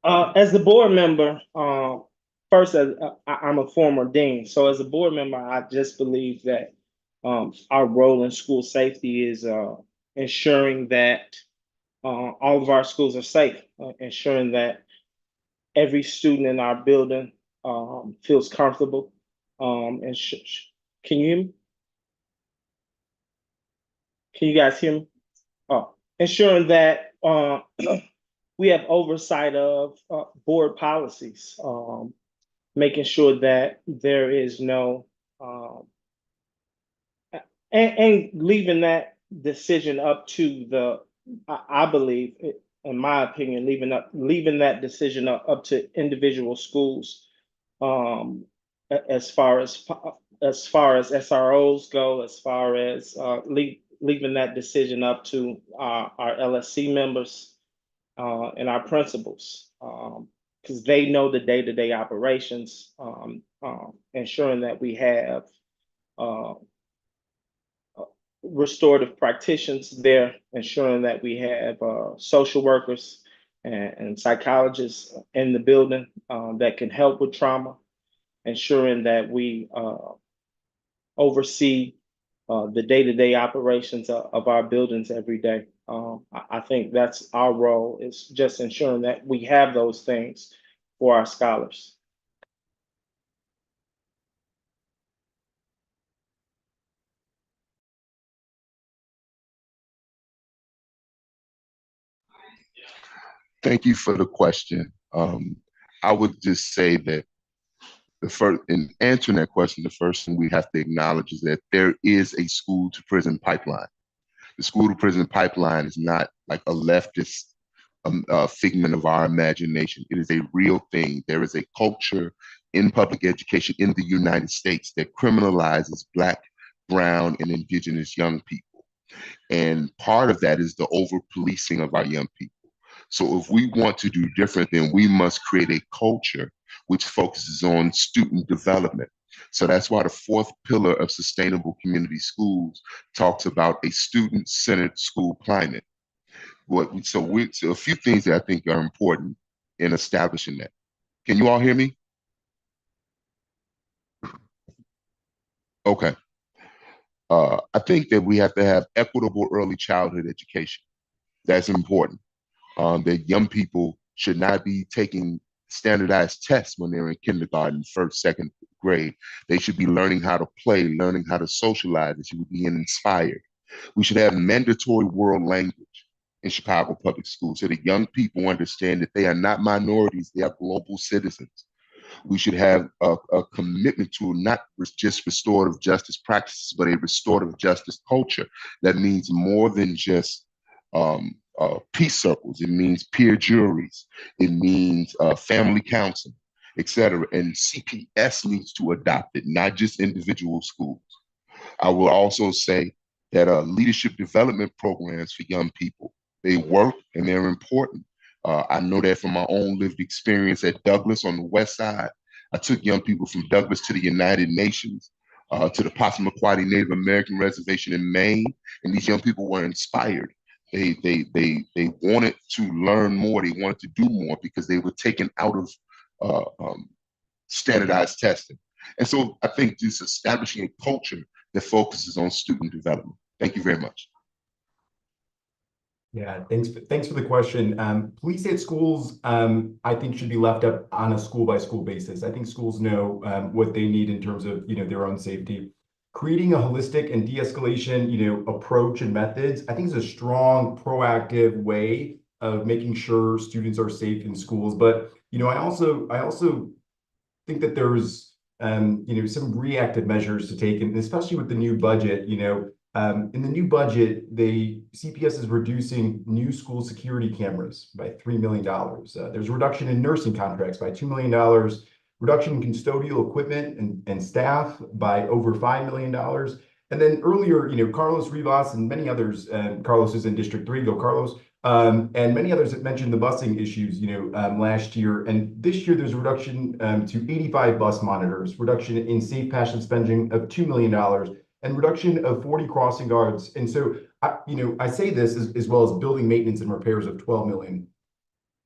As the board member, first, I'm a former dean. So as a board member, I just believe that our role in school safety is ensuring that all of our schools are safe, ensuring that every student in our building feels comfortable. Can you hear me? Can you guys hear me? Ensuring that we have oversight of board policies, making sure that there is no, and leaving that decision up to the, I believe, in my opinion, leaving that decision up to individual schools, as far as SROs go, as far as leaving that decision up to our LSC members and our principals, because they know the day-to-day operations, ensuring that we have restorative practitioners there, ensuring that we have social workers and psychologists in the building that can help with trauma, ensuring that we oversee the day-to-day operations of our buildings every day. I think that's our role, is just ensuring that we have those things for our scholars. Thank you for the question. I would just say that in answering that question, the first thing we have to acknowledge is that there is a school to prison pipeline. The school to prison pipeline is not like a leftist figment of our imagination. It is a real thing. There is a culture in public education in the United States that criminalizes Black, brown, and indigenous young people. And part of that is the over-policing of our young people. So if we want to do different, then we must create a culture which focuses on student development. So that's why the fourth pillar of sustainable community schools talks about a student-centered school climate. So a few things that I think are important in establishing that. Can you all hear me? Okay. I think that we have to have equitable early childhood education. That's important. That young people should not be taking standardized tests when they're in kindergarten, first, second grade. They should be learning how to play, learning how to socialize. They should be being inspired. We should have mandatory world language in Chicago public schools so that young people understand that they are not minorities, they are global citizens. We should have a commitment to not just restorative justice practices, but a restorative justice culture that means more than just peace circles. It means peer juries. It means family counseling, et cetera. And CPS needs to adopt it, not just individual schools. I will also say that leadership development programs for young people, they work and they're important. I know that from my own lived experience at Douglas on the West Side. I took young people from Douglas to the United Nations, to the Passamaquoddy Native American Reservation in Maine, and these young people were inspired. They wanted to learn more. They wanted to do more because they were taken out of standardized testing. And so I think just establishing a culture that focuses on student development. Thank you very much. Yeah, thanks for the question. Police at schools, I think, should be left up on a school by school basis. I think schools know what they need in terms of their own safety. Creating a holistic and de-escalation approach and methods, I think, is a strong, proactive way of making sure students are safe in schools. But I also think that there's some reactive measures to take, and especially with the new budget. In the new budget, CPS is reducing new school security cameras by $3 million. There's a reduction in nursing contracts by $2 million, reduction in custodial equipment and staff by over $5 million. And then earlier, Carlos Rivas and many others, Carlos is in District 3, go Carlos, and many others have mentioned the busing issues, last year. And this year, there's a reduction to 85 bus monitors, reduction in safe passage spending of $2 million, and reduction of 40 crossing guards. And so, I say this as well as building maintenance and repairs of 12 million.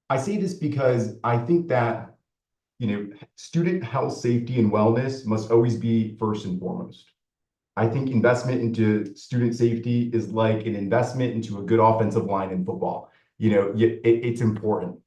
I say this because I think that, student health, safety, and wellness must always be first and foremost. I think investment into student safety is like an investment into a good offensive line in football. It's important.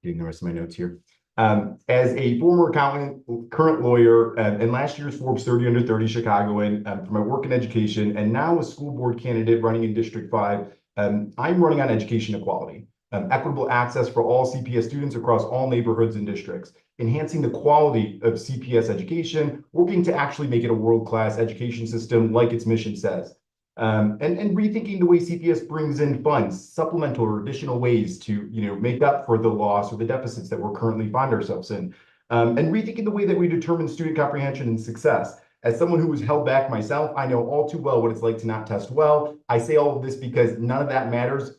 Getting the rest of my notes here. As a former accountant, current lawyer, and last year's Forbes 30 Under 30 Chicagoan, for my work in education, and now a school board candidate running in District 5, I'm running on education equality, equitable access for all CPS students across all neighborhoods and districts, enhancing the quality of CPS education, working to actually make it a world-class education system like its mission says. And rethinking the way CPS brings in funds, supplemental or additional ways to make up for the loss or the deficits that we're currently find ourselves in, and rethinking the way that we determine student comprehension and success. As someone who was held back myself, I know all too well what it's like to not test well. I say all of this because none of that matters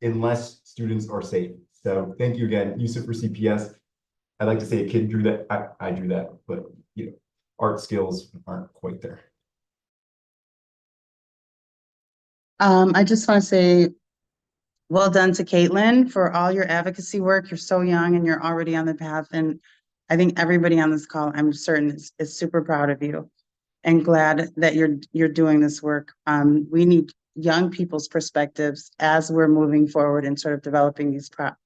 unless students are safe. So thank you again, Yusuf, for CPS. I'd like to say a kid drew that. I drew that, but art skills aren't quite there. I just want to say well done to Caitlin for all your advocacy work. You're so young and you're already on the path. And I think everybody on this call, I'm certain, is super proud of you and glad that you're doing this work. We need young people's perspectives as we're moving forward and sort of developing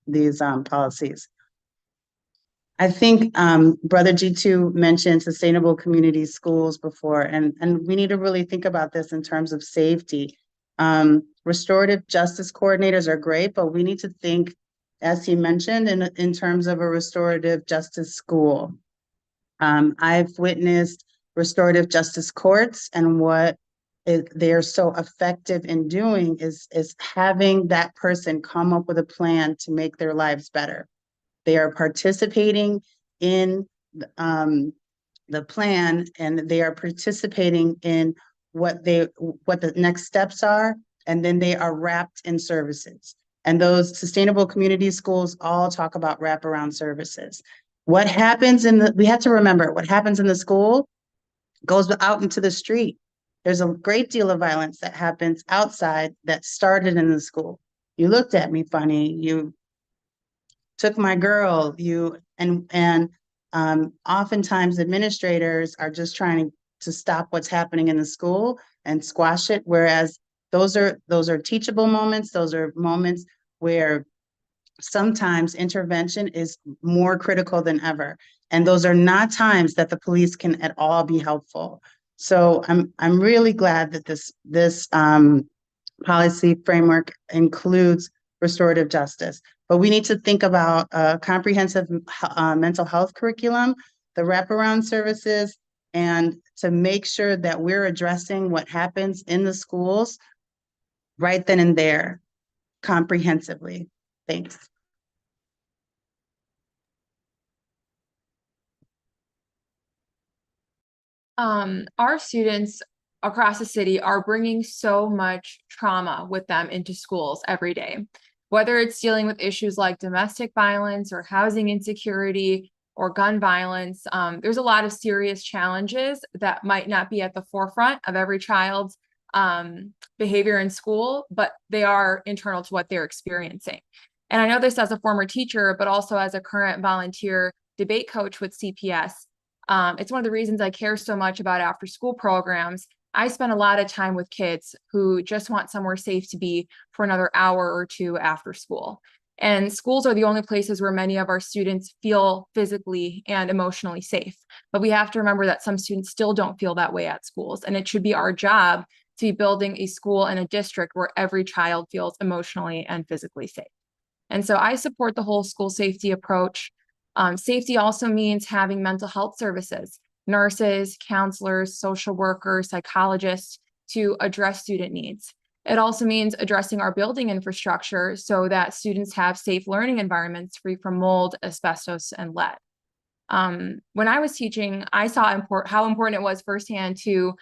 these policies. I think Brother G2 mentioned sustainable community schools before, and we need to really think about this in terms of safety. Restorative justice coordinators are great, but we need to think, as he mentioned, in terms of a restorative justice school. I've witnessed restorative justice courts, and what they are so effective in doing is having that person come up with a plan to make their lives better. They are participating in the plan, and they are participating in what the next steps are, and then they are wrapped in services. And those sustainable community schools all talk about wraparound services. What happens we have to remember, what happens in the school goes out into the street. There's a great deal of violence that happens outside that started in the school. You looked at me funny, you took my girl, oftentimes administrators are just trying to stop what's happening in the school and squash it, whereas those are teachable moments. Those are moments where sometimes intervention is more critical than ever. And those are not times that the police can at all be helpful. So I'm really glad that this policy framework includes restorative justice. But we need to think about a comprehensive mental health curriculum, the wraparound services, and to make sure that we're addressing what happens in the schools right then and there comprehensively. Thanks. Our students across the city are bringing so much trauma with them into schools every day, whether it's dealing with issues like domestic violence or housing insecurity or gun violence. There's a lot of serious challenges that might not be at the forefront of every child's behavior in school, but they are internal to what they're experiencing. And I know this as a former teacher, but also as a current volunteer debate coach with CPS. It's one of the reasons I care so much about after school programs. I spend a lot of time with kids who just want somewhere safe to be for another hour or two after school. And schools are the only places where many of our students feel physically and emotionally safe. But we have to remember that some students still don't feel that way at schools. And it should be our job to be building a school and a district where every child feels emotionally and physically safe. And so I support the whole school safety approach. Safety also means having mental health services, nurses, counselors, social workers, psychologists to address student needs. It also means addressing our building infrastructure so that students have safe learning environments free from mold, asbestos, and lead. When I was teaching, I saw how important it was firsthand to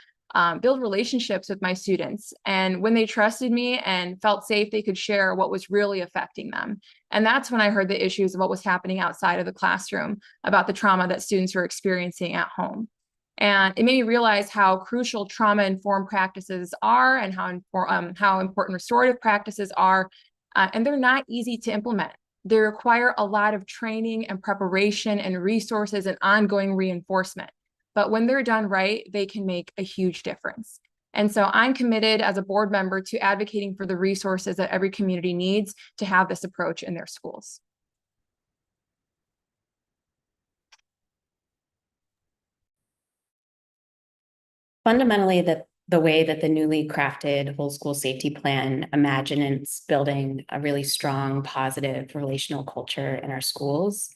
build relationships with my students. And when they trusted me and felt safe, they could share what was really affecting them. And that's when I heard the issues of what was happening outside of the classroom, about the trauma that students were experiencing at home. And it made me realize how crucial trauma-informed practices are and how important restorative practices are. And they're not easy to implement. They require a lot of training and preparation and resources and ongoing reinforcement. But when they're done right, they can make a huge difference. And so I'm committed as a board member to advocating for the resources that every community needs to have this approach in their schools. Fundamentally, the way that the newly crafted whole school safety plan imagines building a really strong, positive relational culture in our schools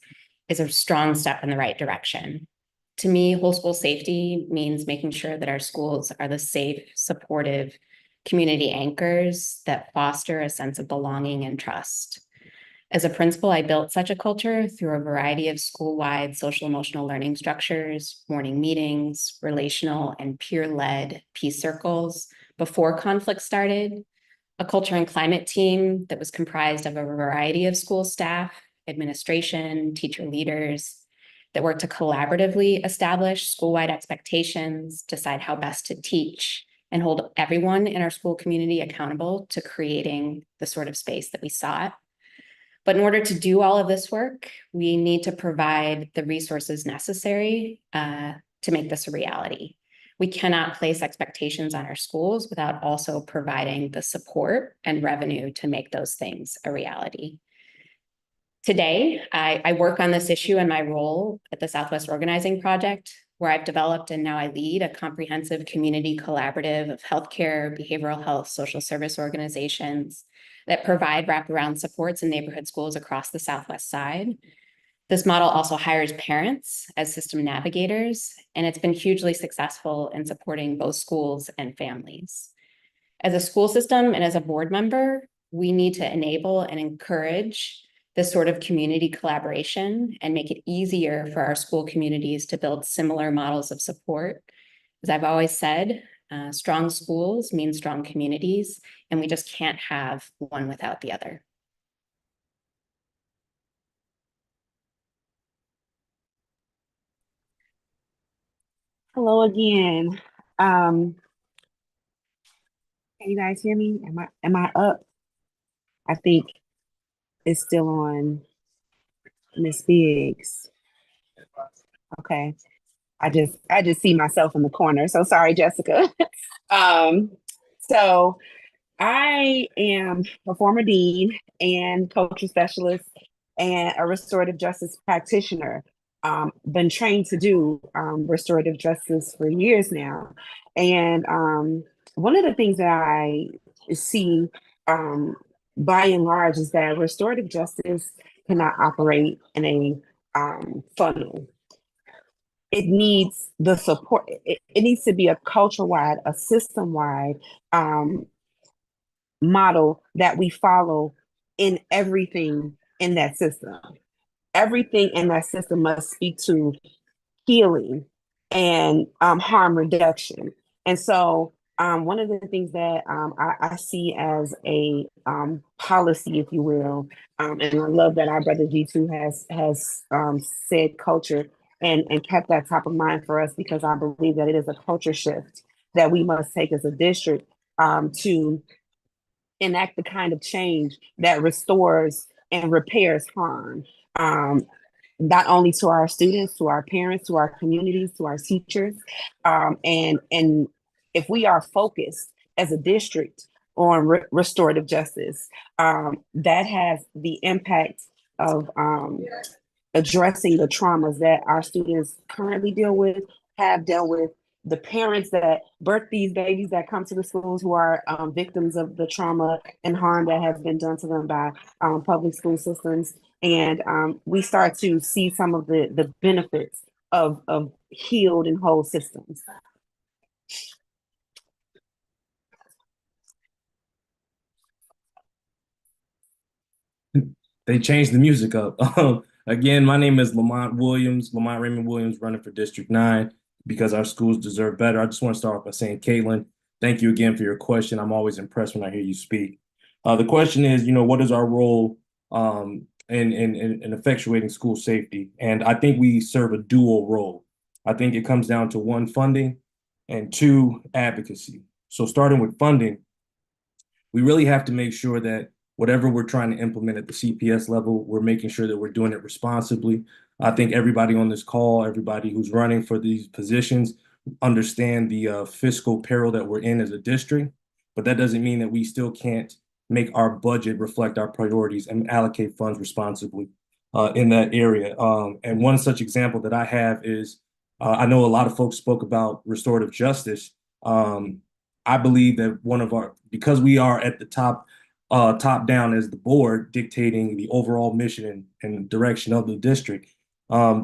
is a strong step in the right direction. To me, whole school safety means making sure that our schools are the safe, supportive community anchors that foster a sense of belonging and trust. As a principal, I built such a culture through a variety of school-wide social emotional learning structures, morning meetings, relational and peer-led peace circles before conflict started, a culture and climate team that was comprised of a variety of school staff, administration, teacher leaders, that worked to collaboratively establish school-wide expectations, decide how best to teach, and hold everyone in our school community accountable to creating the sort of space that we sought. But in order to do all of this work, we need to provide the resources necessary to make this a reality. We cannot place expectations on our schools without also providing the support and revenue to make those things a reality. Today, I work on this issue in my role at the Southwest Organizing Project, where I've developed and now I lead a comprehensive community collaborative of healthcare, behavioral health, social service organizations that provide wraparound supports in neighborhood schools across the Southwest side. This model also hires parents as system navigators, and it's been hugely successful in supporting both schools and families. As a school system and as a board member, we need to enable and encourage this sort of community collaboration and make it easier for our school communities to build similar models of support. As I've always said, strong schools mean strong communities, and we just can't have one without the other. Hello again. Can you guys hear me? Am I up? I think it's still on Miss Biggs. Okay. I just see myself in the corner. So sorry, Jessica. So I am a former dean and culture specialist and a restorative justice practitioner. Been trained to do restorative justice for years now. And one of the things that I see by and large is that restorative justice cannot operate in a funnel. It needs the support. It needs to be a culture-wide, a system-wide model that we follow in everything in that system. Everything in that system must speak to healing and harm reduction. And so one of the things that I see as a policy, if you will, and I love that our brother G2 has said culture and kept that top of mind for us, because I believe that it is a culture shift that we must take as a district to enact the kind of change that restores and repairs harm. Not only to our students, to our parents, to our communities, to our teachers. And if we are focused as a district on restorative justice, that has the impact of addressing the traumas that our students currently deal with, have dealt with, the parents that birth these babies that come to the schools who are victims of the trauma and harm that has been done to them by public school systems. And we start to see some of the benefits of healed and whole systems. They changed the music up. Again, my name is Lamont Raymond Williams, running for District 9 because our schools deserve better. I just want to start off by saying, Caitlin, thank you again for your question. I'm always impressed when I hear you speak. The question is, what is our role in effectuating school safety? And I think we serve a dual role. I think it comes down to one, funding, and two, advocacy. So starting with funding, we really have to make sure that whatever we're trying to implement at the CPS level, we're making sure that we're doing it responsibly. I think everybody on this call, everybody who's running for these positions, understand the fiscal peril that we're in as a district, but that doesn't mean that we still can't make our budget reflect our priorities and allocate funds responsibly in that area. And one such example that I have is, I know a lot of folks spoke about restorative justice. I believe that because we are at the top down as the board dictating the overall mission and direction of the district,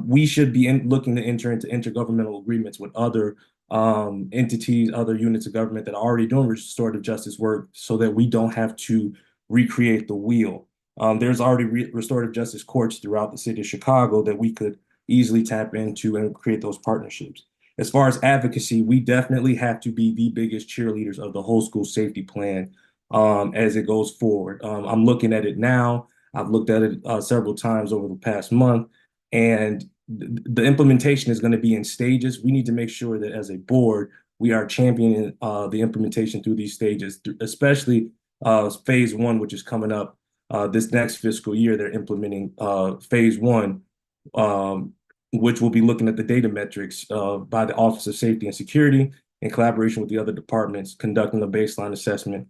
we should be looking to enter into intergovernmental agreements with other entities, other units of government that are already doing restorative justice work, so that we don't have to recreate the wheel. There's already restorative justice courts throughout the city of Chicago that we could easily tap into and create those partnerships. As far as advocacy, we definitely have to be the biggest cheerleaders of the whole school safety plan as it goes forward. I'm looking at it now. I've looked at it several times over the past month, and the implementation is going to be in stages. We need to make sure that as a board, we are championing the implementation through these stages, especially phase one, which is coming up this next fiscal year. They're implementing phase one, which will be looking at the data metrics by the Office of Safety and Security in collaboration with the other departments, conducting a baseline assessment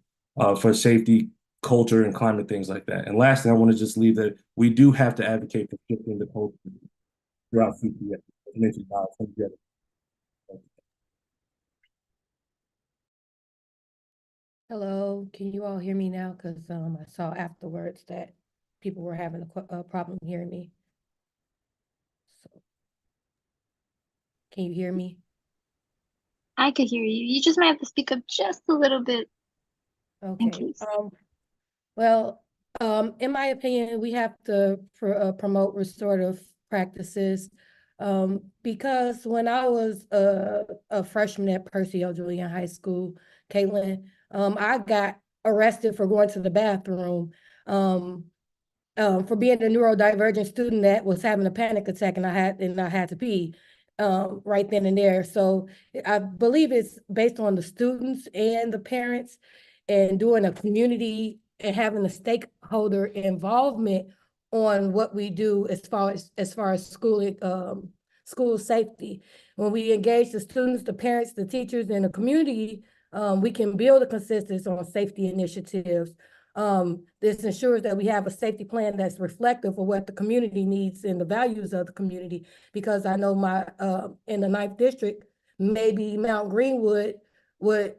for safety, culture, and climate, things like that. And lastly, I want to just leave that we do have to advocate for shifting the culture throughout CPS, as mentioned by some of the other. Hello, can you all hear me now? Because I saw afterwards that people were having a problem hearing me. So, can you hear me? I could hear you. You just might have to speak up just a little bit. Okay. Well, in my opinion, we have to promote restorative practices because when I was a freshman at Percy L. Julian High School, Caitlin, I got arrested for going to the bathroom for being a neurodivergent student that was having a panic attack, and I had to pee right then and there. So I believe it's based on the students and the parents and doing a community and having a stakeholder involvement on what we do as far as school safety. When we engage the students, the parents, the teachers, and the community, we can build a consensus on safety initiatives. This ensures that we have a safety plan that's reflective of what the community needs and the values of the community. Because I know in the 9th district, maybe Mount Greenwood would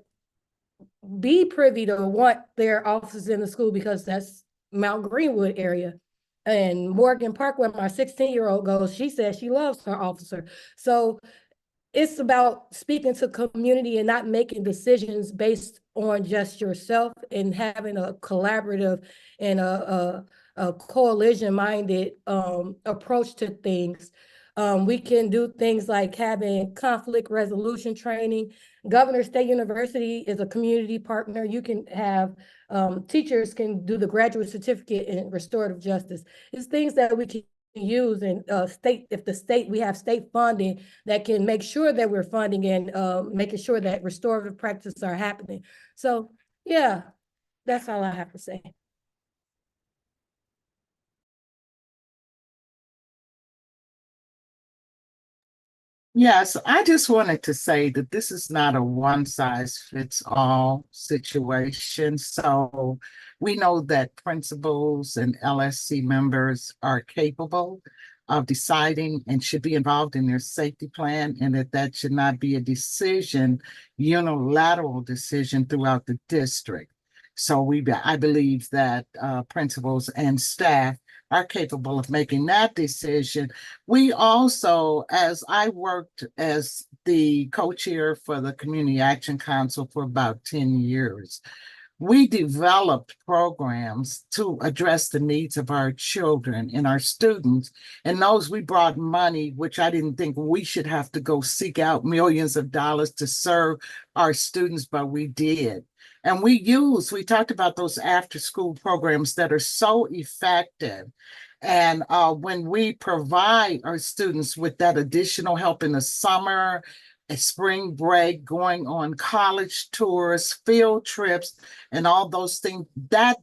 be privy to want their officers in the school because that's Mount Greenwood area. And Morgan Park, where my 16-year-old goes, she says she loves her officer. So it's about speaking to community and not making decisions based on just yourself, and having a collaborative and a coalition-minded approach to things. We can do things like having conflict resolution training. Governor State University is a community partner. You can have teachers can do the graduate certificate in restorative justice. It's things that we can use in we have state funding that can make sure that we're funding and making sure that restorative practices are happening. So yeah, that's all I have to say. Yes, I just wanted to say that this is not a one-size-fits-all situation. So we know that principals and LSC members are capable of deciding and should be involved in their safety plan, and that should not be a unilateral decision throughout the district. So I believe that principals and staff are capable of making that decision. We also, as I worked as the co-chair for the Community Action Council for about 10 years, we developed programs to address the needs of our children and our students. And those we brought money, which I didn't think we should have to go seek out millions of dollars to serve our students, but we did. And we talked about those after-school programs that are so effective. And when we provide our students with that additional help in the summer, a spring break, going on college tours, field trips, and all those things, that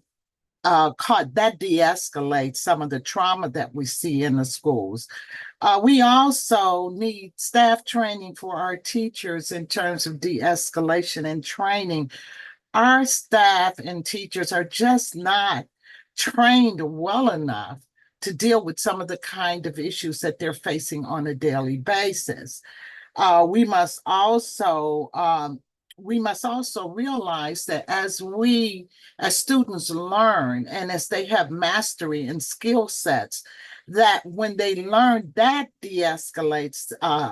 de-escalates some of the trauma that we see in the schools. We also need staff training for our teachers in terms of de-escalation and training. Our staff and teachers are just not trained well enough to deal with some of the kind of issues that they're facing on a daily basis. We must also realize that as students learn and as they have mastery and skill sets, that when they learn, that de-escalates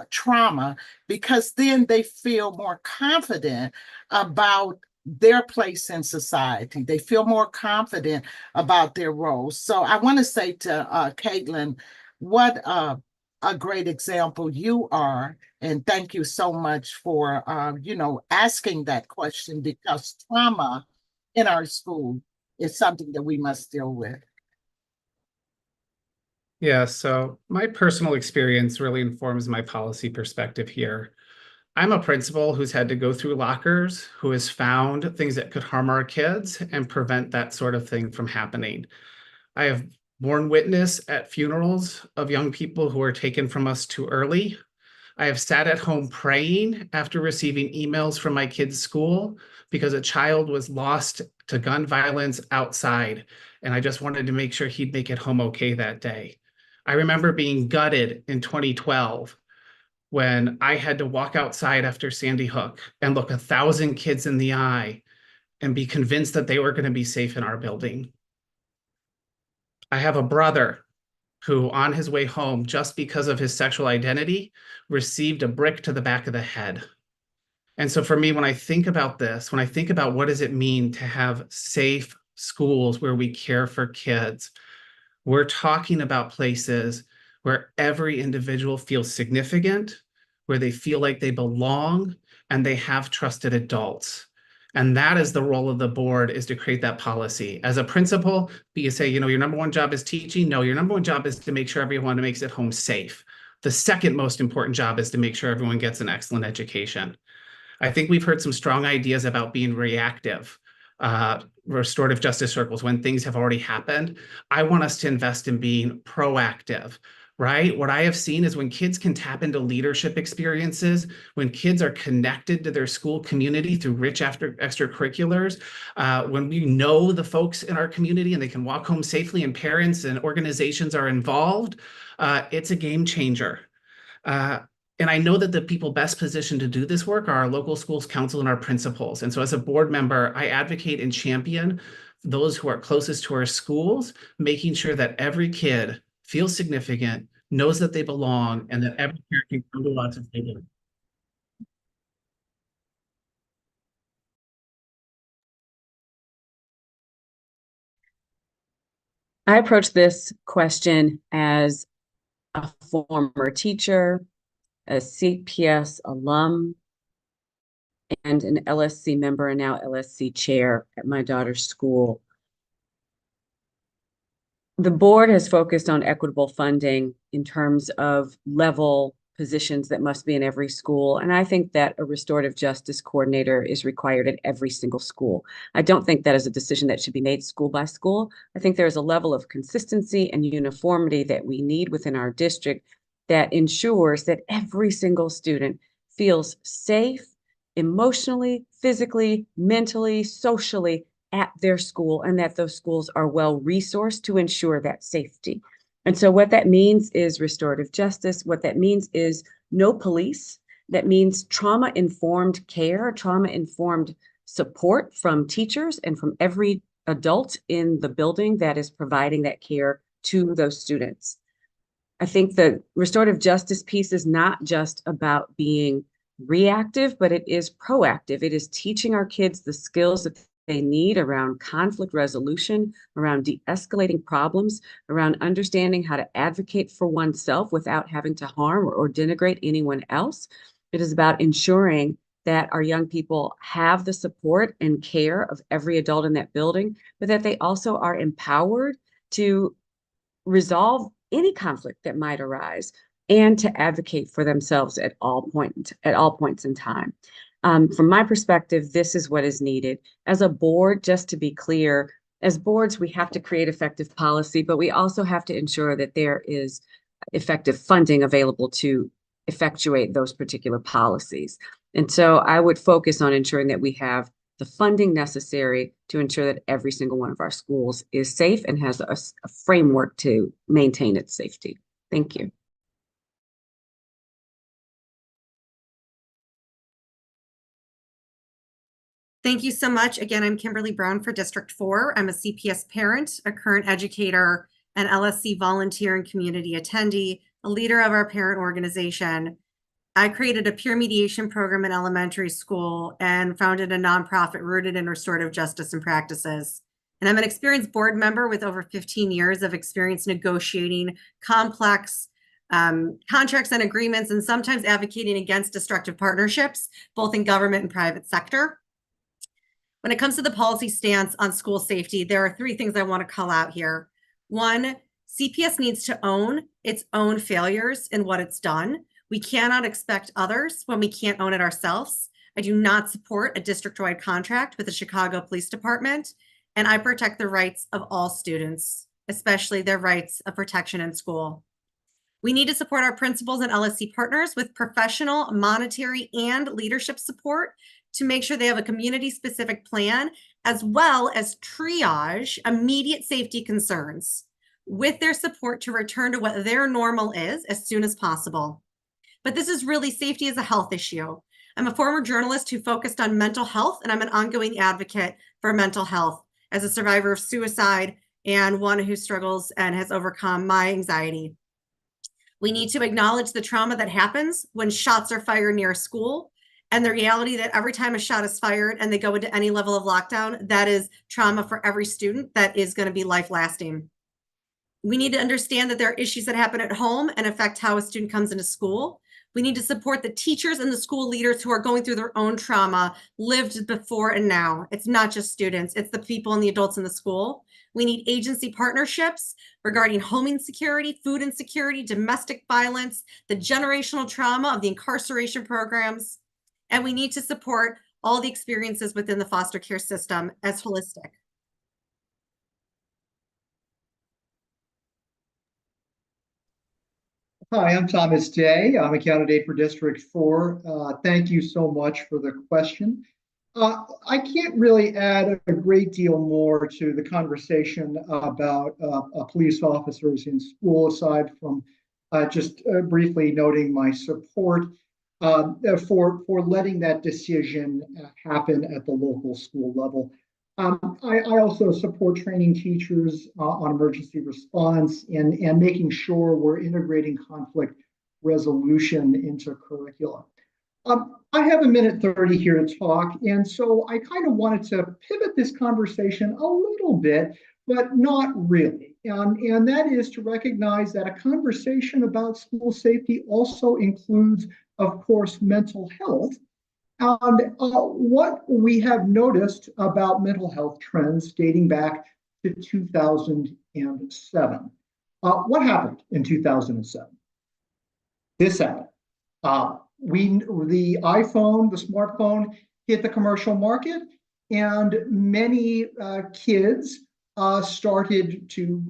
trauma, because then they feel more confident about their place in society. They feel more confident about their roles. So I want to say to Caitlin, what a great example you are. And thank you so much for, asking that question, because trauma in our school is something that we must deal with. Yeah, so my personal experience really informs my policy perspective here. I'm a principal who's had to go through lockers, who has found things that could harm our kids and prevent that sort of thing from happening. I have borne witness at funerals of young people who are taken from us too early. I have sat at home praying after receiving emails from my kid's school because a child was lost to gun violence outside, and I just wanted to make sure he'd make it home okay that day. I remember being gutted in 2012 when I had to walk outside after Sandy Hook and look 1,000 kids in the eye and be convinced that they were going to be safe in our building. I have a brother who, on his way home, just because of his sexual identity, received a brick to the back of the head. And so for me, when I think about this, when I think about what does it mean to have safe schools where we care for kids, we're talking about places where every individual feels significant, where they feel like they belong, and they have trusted adults. And that is the role of the board, is to create that policy. As a principal, you say, your number one job is teaching. No, your number one job is to make sure everyone makes it home safe. The second most important job is to make sure everyone gets an excellent education. I think we've heard some strong ideas about being reactive, restorative justice circles when things have already happened. I want us to invest in being proactive, right? What I have seen is when kids can tap into leadership experiences, when kids are connected to their school community through rich extracurriculars, when we know the folks in our community and they can walk home safely and parents and organizations are involved, it's a game changer. And I know that the people best positioned to do this work are our local schools council and our principals. And so as a board member, I advocate and champion those who are closest to our schools, making sure that every kid feels significant, knows that they belong, and that every parent can come to lots of things. I approach this question as a former teacher, a CPS alum, and an LSC member and now LSC chair at my daughter's school. The board has focused on equitable funding in terms of level positions that must be in every school. And I think that a restorative justice coordinator is required at every single school. I don't think that is a decision that should be made school by school. I think there's a level of consistency and uniformity that we need within our district that ensures that every single student feels safe emotionally, physically, mentally, socially at their school, and that those schools are well resourced to ensure that safety. And so what that means is restorative justice. What that means is no police. That means trauma-informed care, trauma-informed support from teachers and from every adult in the building that is providing that care to those students. I think the restorative justice piece is not just about being reactive, but it is proactive. It is teaching our kids the skills that they need around conflict resolution, around de-escalating problems, around understanding how to advocate for oneself without having to harm or denigrate anyone else. It is about ensuring that our young people have the support and care of every adult in that building, but that they also are empowered to resolve any conflict that might arise and to advocate for themselves at all points in time. From my perspective, this is what is needed. As a board, just to be clear, as boards, we have to create effective policy, but we also have to ensure that there is effective funding available to effectuate those particular policies. And so I would focus on ensuring that we have the funding necessary to ensure that every single one of our schools is safe and has a framework to maintain its safety. Thank you. Thank you so much. Again, I'm Kimberly Brown for District 4. I'm a CPS parent, a current educator, an LSC volunteer and community attendee, a leader of our parent organization. I created a peer mediation program in elementary school and founded a nonprofit rooted in restorative justice and practices. And I'm an experienced board member with over 15 years of experience negotiating complex contracts and agreements, and sometimes advocating against destructive partnerships, both in government and private sector. When it comes to the policy stance on school safety, there are 3 things I want to call out here. 1, CPS needs to own its own failures in what it's done. We cannot expect others when we can't own it ourselves. I do not support a district-wide contract with the Chicago Police Department, and I protect the rights of all students, especially their rights of protection in school. We need to support our principals and LSC partners with professional, monetary, and leadership support to make sure they have a community-specific plan, as well as triage immediate safety concerns with their support to return to what their normal is as soon as possible. But this is really, safety is a health issue. I'm a former journalist who focused on mental health, and I'm an ongoing advocate for mental health as a survivor of suicide and one who struggles and has overcome my anxiety. We need to acknowledge the trauma that happens when shots are fired near a school, and the reality that every time a shot is fired and they go into any level of lockdown, that is trauma for every student that is going to be life-lasting. We need to understand that there are issues that happen at home and affect how a student comes into school. We need to support the teachers and the school leaders who are going through their own trauma, lived before and now. It's not just students, it's the people and the adults in the school. We need agency partnerships regarding home insecurity, food insecurity, domestic violence, the generational trauma of the incarceration programs. And we need to support all the experiences within the foster care system as holistic. Hi, I'm Thomas Day. I'm a candidate for District 4. Thank you so much for the question. I can't really add a great deal more to the conversation about police officers in school, aside from just briefly noting my support for letting that decision happen at the local school level. I also support training teachers on emergency response and making sure we're integrating conflict resolution into curricula. I have a minute 30 here to talk, and so I kind of wanted to pivot this conversation a little bit, but not really. And that is to recognize that a conversation about school safety also includes, of course, mental health. And what we have noticed about mental health trends dating back to 2007. What happened in 2007? This happened. The iPhone, the smartphone, hit the commercial market, and many kids started to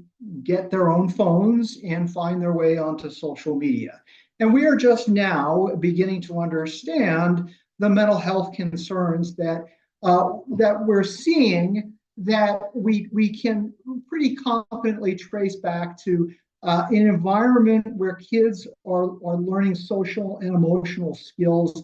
get their own phones and find their way onto social media. And we are just now beginning to understand the mental health concerns that we're seeing, that we can pretty confidently trace back to an environment where kids are learning social and emotional skills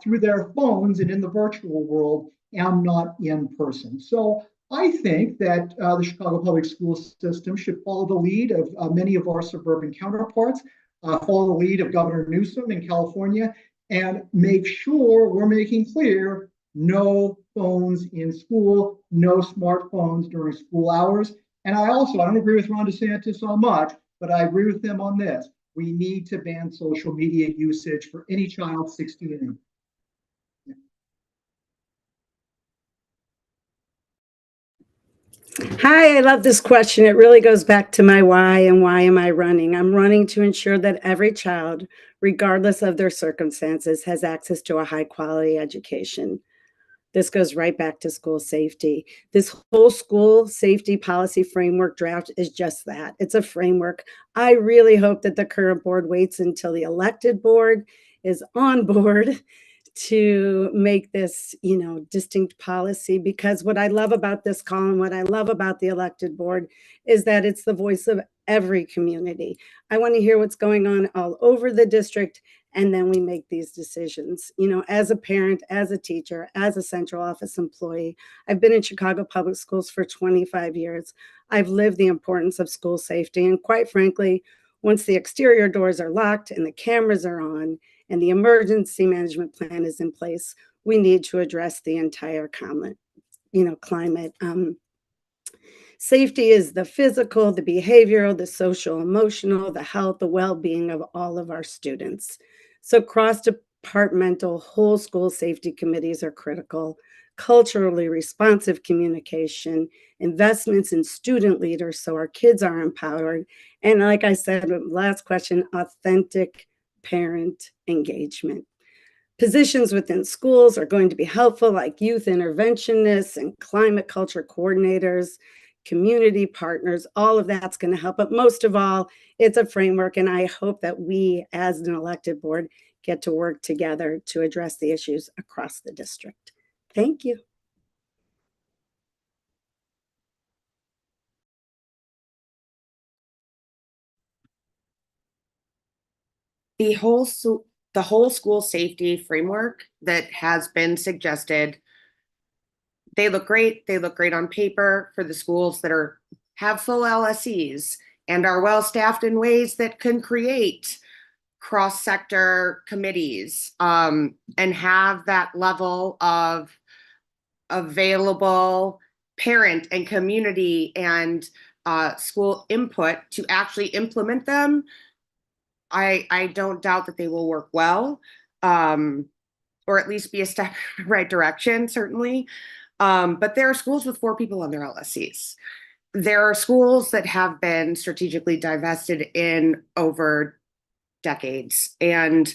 through their phones and in the virtual world, and not in person. So I think that the Chicago public school system should follow the lead of many of our suburban counterparts, follow the lead of Governor Newsom in California, and make sure we're making clear no phones in school, no smartphones during school hours. And I don't agree with Ron DeSantis on much, but I agree with him on this. We need to ban social media usage for any child 16 and 8. Hi, I love this question. It really goes back to my why and why am I running? I'm running to ensure that every child, regardless of their circumstances, has access to a high quality education. This goes right back to school safety. This whole school safety policy framework draft is just that. It's a framework. I really hope that the current board waits until the elected board is on board to make this, distinct policy, because what I love about this column, what I love about the elected board is that it's the voice of every community. I want to hear what's going on all over the district, and then we make these decisions. As a parent, as a teacher, as a central office employee, I've been in Chicago public schools for 25 years. I've lived the importance of school safety, and quite frankly, once the exterior doors are locked and the cameras are on, and the emergency management plan is in place, we need to address the entire climate. Safety is the physical, the behavioral, the social, emotional, the health, the well-being of all of our students. So cross-departmental whole school safety committees are critical. Culturally responsive communication, investments in student leaders so our kids are empowered. And like I said, last question, authentic parent engagement. Positions within schools are going to be helpful, like youth interventionists and climate culture coordinators, community partners, all of that's going to help. But most of all, it's a framework, and I hope that we as an elected board get to work together to address the issues across the district. Thank you. The whole school safety framework that has been suggested, they look great. They look great on paper for the schools that have full LSEs and are well-staffed in ways that can create cross-sector committees and have that level of available parent and community and school input to actually implement them. I don't doubt that they will work well, or at least be a step in the right direction, certainly. But there are schools with 4 people on their LSEs. There are schools that have been strategically divested in over decades. And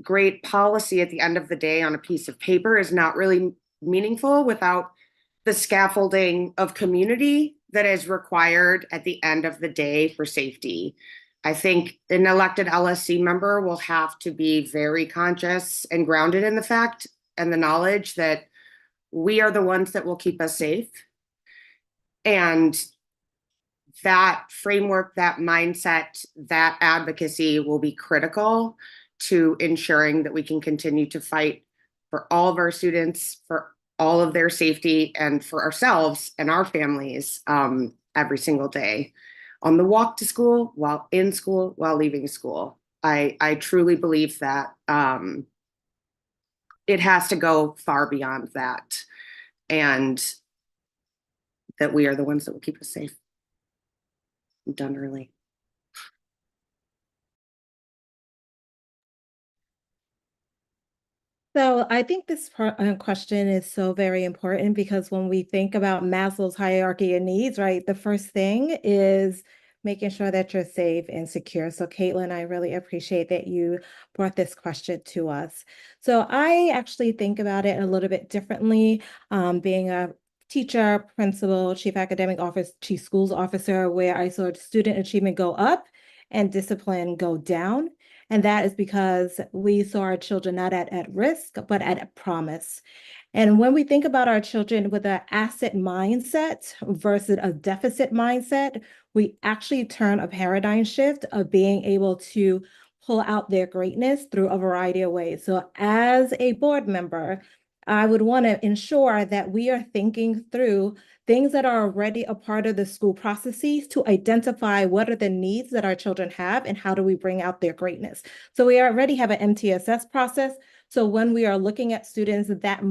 great policy at the end of the day on a piece of paper is not really meaningful without the scaffolding of community that is required at the end of the day for safety. I think an elected LSC member will have to be very conscious and grounded in the fact and the knowledge that we are the ones that will keep us safe. And that framework, that mindset, that advocacy will be critical to ensuring that we can continue to fight for all of our students, for all of their safety, and for ourselves and our families every single day. On the walk to school, while in school, while leaving school. I truly believe that it has to go far beyond that, and that we are the ones that will keep us safe. I'm done early. So I think this question is so very important because when we think about Maslow's hierarchy of needs, right, the first thing is making sure that you're safe and secure. So Caitlin, I really appreciate that you brought this question to us. So I actually think about it a little bit differently, being a teacher, principal, chief academic officer, chief schools officer, where I saw student achievement go up and discipline go down. And that is because we saw our children not at risk, but at promise. And when we think about our children with an asset mindset versus a deficit mindset, we actually turn a paradigm shift of being able to pull out their greatness through a variety of ways. So as a board member, I would want to ensure that we are thinking through things that are already a part of the school processes to identify what are the needs that our children have and how do we bring out their greatness. So we already have an MTSS process. So when we are looking at students that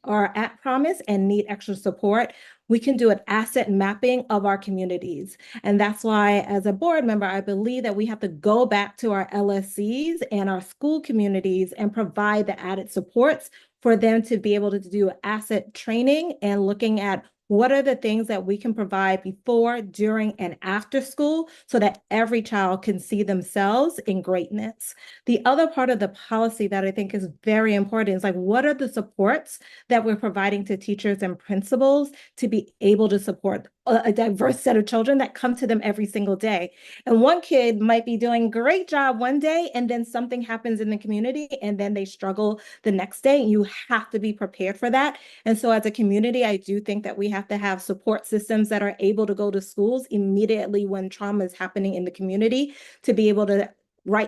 are at promise and need extra support, we can do an asset mapping of our communities. And that's why as a board member, I believe that we have to go back to our LSCs and our school communities and provide the added supports for them to be able to do asset training and looking at what are the things that we can provide before, during, and after school so that every child can see themselves in greatness. The other part of the policy that I think is very important is like, what are the supports that we're providing to teachers and principals to be able to support a diverse set of children that come to them every single day. And one kid might be doing a great job one day, and then something happens in the community, and then they struggle the next day. You have to be prepared for that. And so as a community, I do think that we have to have support systems that are able to go to schools immediately when trauma is happening in the community to be able to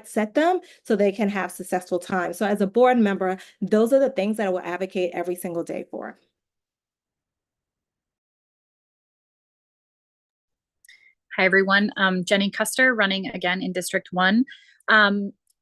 set them so they can have successful time. So as a board member, those are the things that I will advocate every single day for. Hi, everyone. Jenny Custer, running again in District 1.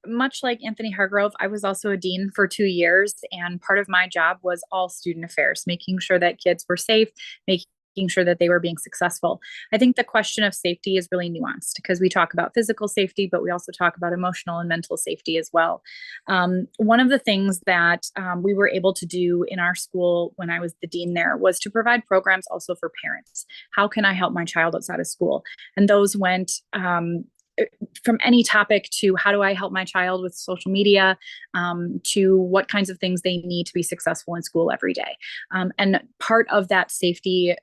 much like Anthony Hargrove, I was also a dean for 2 years, and part of my job was all student affairs, making sure that kids were safe, making sure that they were being successful. I think the question of safety is really nuanced because we talk about physical safety, but we also talk about emotional and mental safety as well. One of the things that we were able to do in our school when I was the dean there was to provide programs also for parents. How can I help my child outside of school? And those went from any topic to how do I help my child with social media, to what kinds of things they need to be successful in school every day. And part of that safety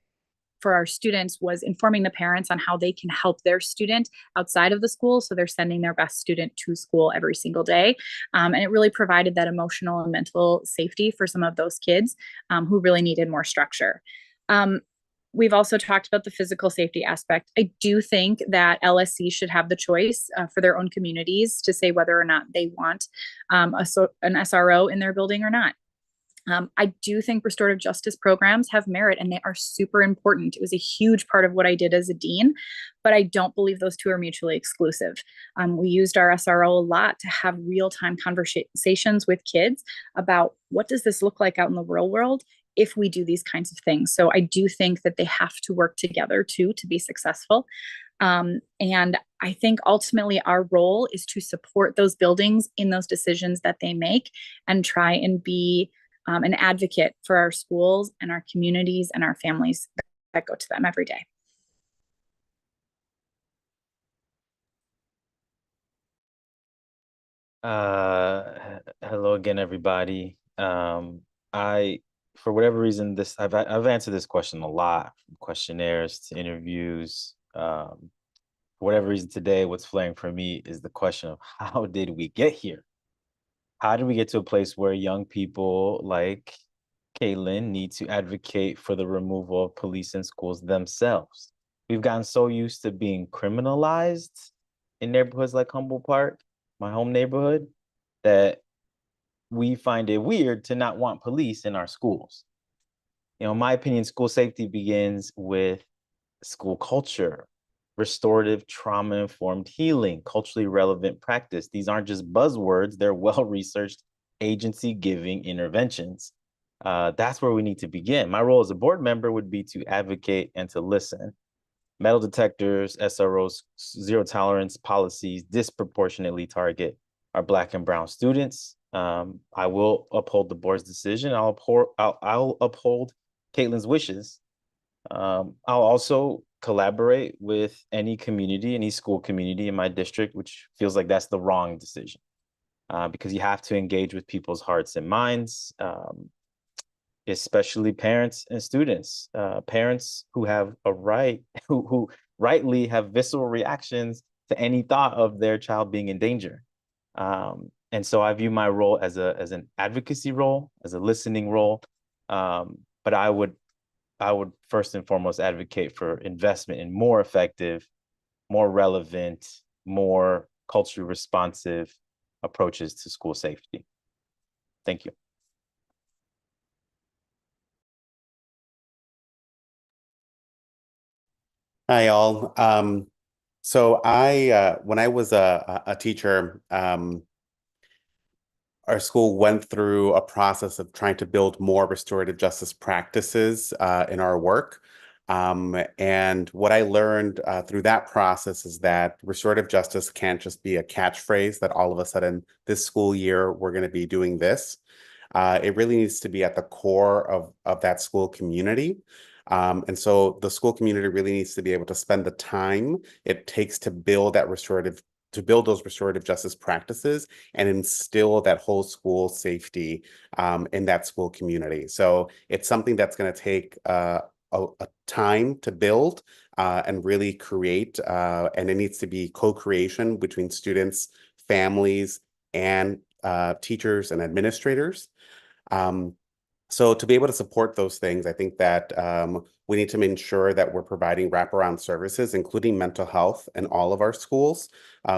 for our students was informing the parents on how they can help their student outside of the school. So they're sending their best student to school every single day. And it really provided that emotional and mental safety for some of those kids who really needed more structure. We've also talked about the physical safety aspect. I do think that LSC should have the choice for their own communities to say whether or not they want an SRO in their building or not. I do think restorative justice programs have merit and they are super important. It was a huge part of what I did as a dean, but I don't believe those two are mutually exclusive. We used our SRO a lot to have real-time conversations with kids about what does this look like out in the real world if we do these kinds of things. So I do think that they have to work together too to be successful. And I think ultimately our role is to support those buildings in those decisions that they make and try and be an advocate for our schools and our communities and our families that go to them every day. Hello again, everybody. For whatever reason, I've answered this question a lot, from questionnaires to interviews. For whatever reason today, what's flaring for me is the question of how did we get here? How did we get to a place where young people like Caitlin need to advocate for the removal of police in schools themselves? We've gotten so used to being criminalized in neighborhoods like Humboldt Park, my home neighborhood, that we find it weird to not want police in our schools. In my opinion, school safety begins with school culture, restorative trauma-informed healing, culturally relevant practice. These aren't just buzzwords, they're well-researched agency-giving interventions. That's where we need to begin. My role as a board member would be to advocate and to listen. Metal detectors, SROs, zero tolerance policies disproportionately target our Black and brown students. I will uphold the board's decision. I'll uphold Caitlin's wishes. I'll also collaborate with any community, any school community in my district, which feels like that's the wrong decision, because you have to engage with people's hearts and minds, especially parents and students, parents who have a right, who rightly have visceral reactions to any thought of their child being in danger. And so I view my role as an advocacy role, as a listening role, but I would first and foremost advocate for investment in more effective, more relevant, more culturally responsive approaches to school safety. Thank you. Hi, all. So when I was a teacher, our school went through a process of trying to build more restorative justice practices in our work. And what I learned through that process is that restorative justice can't just be a catchphrase that all of a sudden this school year we're going to be doing this. It really needs to be at the core of that school community. And so the school community really needs to be able to spend the time it takes to build those restorative justice practices and instill that whole school safety in that school community. So it's something that's going to take a time to build and really create, and it needs to be co-creation between students, families, and teachers and administrators. So to be able to support those things, I think that we need to ensure that we're providing wraparound services, including mental health in all of our schools.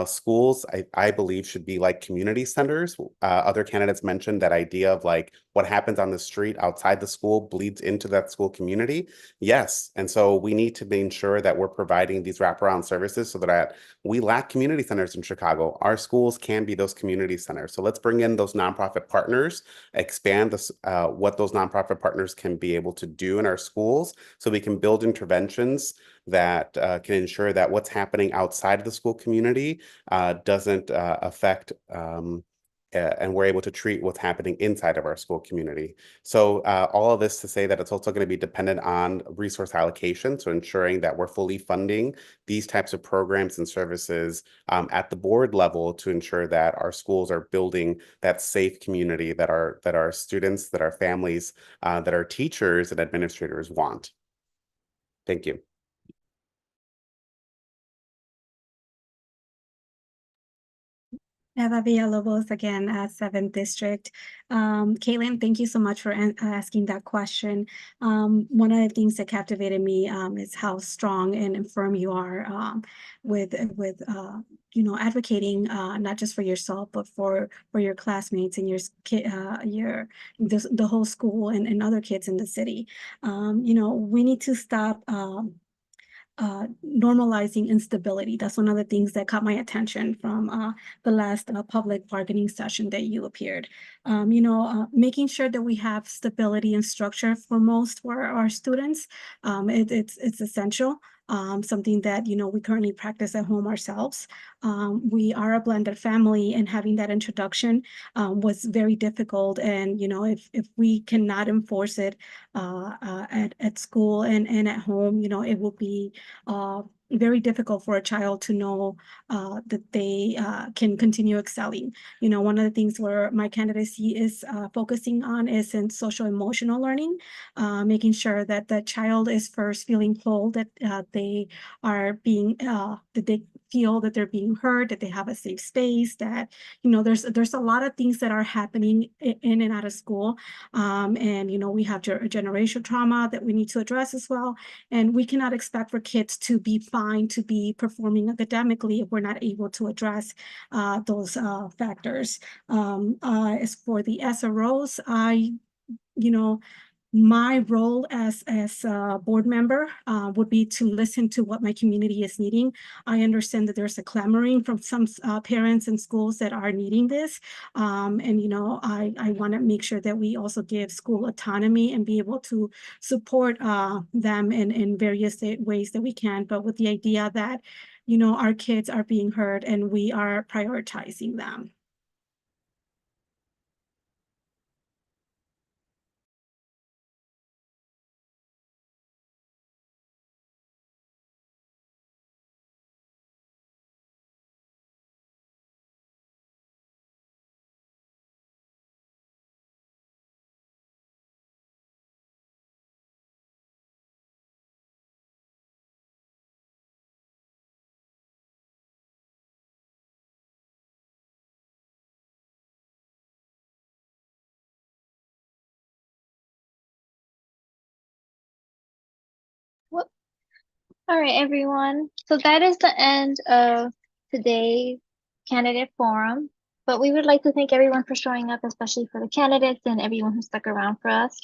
Schools, I believe, should be like community centers. Other candidates mentioned that idea of like what happens on the street outside the school bleeds into that school community. Yes. And so we need to ensure that we're providing these wraparound services so that we lack community centers in Chicago. Our schools can be those community centers. So let's bring in those nonprofit partners, expand what those nonprofit partners can be able to do in our schools so we can build interventions that can ensure that what's happening outside of the school community doesn't affect and we're able to treat what's happening inside of our school community. So all of this to say that it's also going to be dependent on resource allocation. So ensuring that we're fully funding these types of programs and services at the board level to ensure that our schools are building that safe community that our students, that our families, that our teachers and administrators want. Thank you. Eva Villalobos again, 7th District. Caitlin, thank you so much for asking that question. One of the things that captivated me is how strong and firm you are with advocating not just for yourself, but for your classmates and the whole school and other kids in the city. We need to stop normalizing instability. That's one of the things that caught my attention from the last public bargaining session that you appeared. Making sure that we have stability and structure for our students, it's essential. Something that we currently practice at home ourselves. We are a blended family, and having that introduction was very difficult. And if we cannot enforce it at school and at home, it will be very difficult for a child to know that they can continue excelling. One of the things where my candidacy is focusing on is in social emotional learning, making sure that the child is first feeling told that they are being, that they feel that they're being heard, that they have a safe space, that there's a lot of things that are happening in and out of school, and we have generational trauma that we need to address as well. And we cannot expect for kids to be fine, to be performing academically if we're not able to address those factors. As for the SROs, my role as a board member would be to listen to what my community is needing. I understand that there's a clamoring from some parents and schools that are needing this. And I want to make sure that we also give school autonomy and be able to support them in various ways that we can, but with the idea that, our kids are being heard and we are prioritizing them. Well, all right, everyone. So that is the end of today's candidate forum. But we would like to thank everyone for showing up, especially for the candidates and everyone who stuck around for us.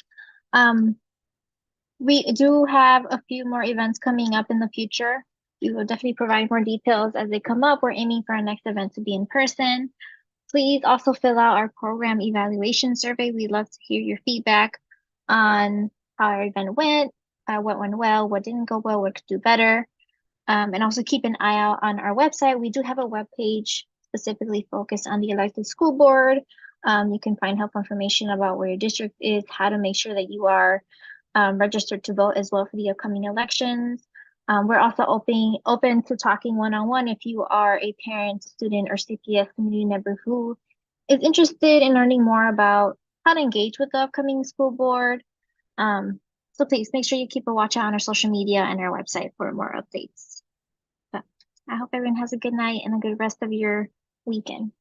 We do have a few more events coming up in the future. We will definitely provide more details as they come up. We're aiming for our next event to be in person. Please also fill out our program evaluation survey. We'd love to hear your feedback on how our event went, what went well, what didn't go well, what could do better. And also keep an eye out on our website. We do have a webpage specifically focused on the elected school board. You can find help information about where your district is, how to make sure that you are registered to vote as well for the upcoming elections. We're also open to talking one-on-one if you are a parent, student, or CPS community member who is interested in learning more about how to engage with the upcoming school board. So please make sure you keep a watch out on our social media and our website for more updates. But I hope everyone has a good night and a good rest of your weekend.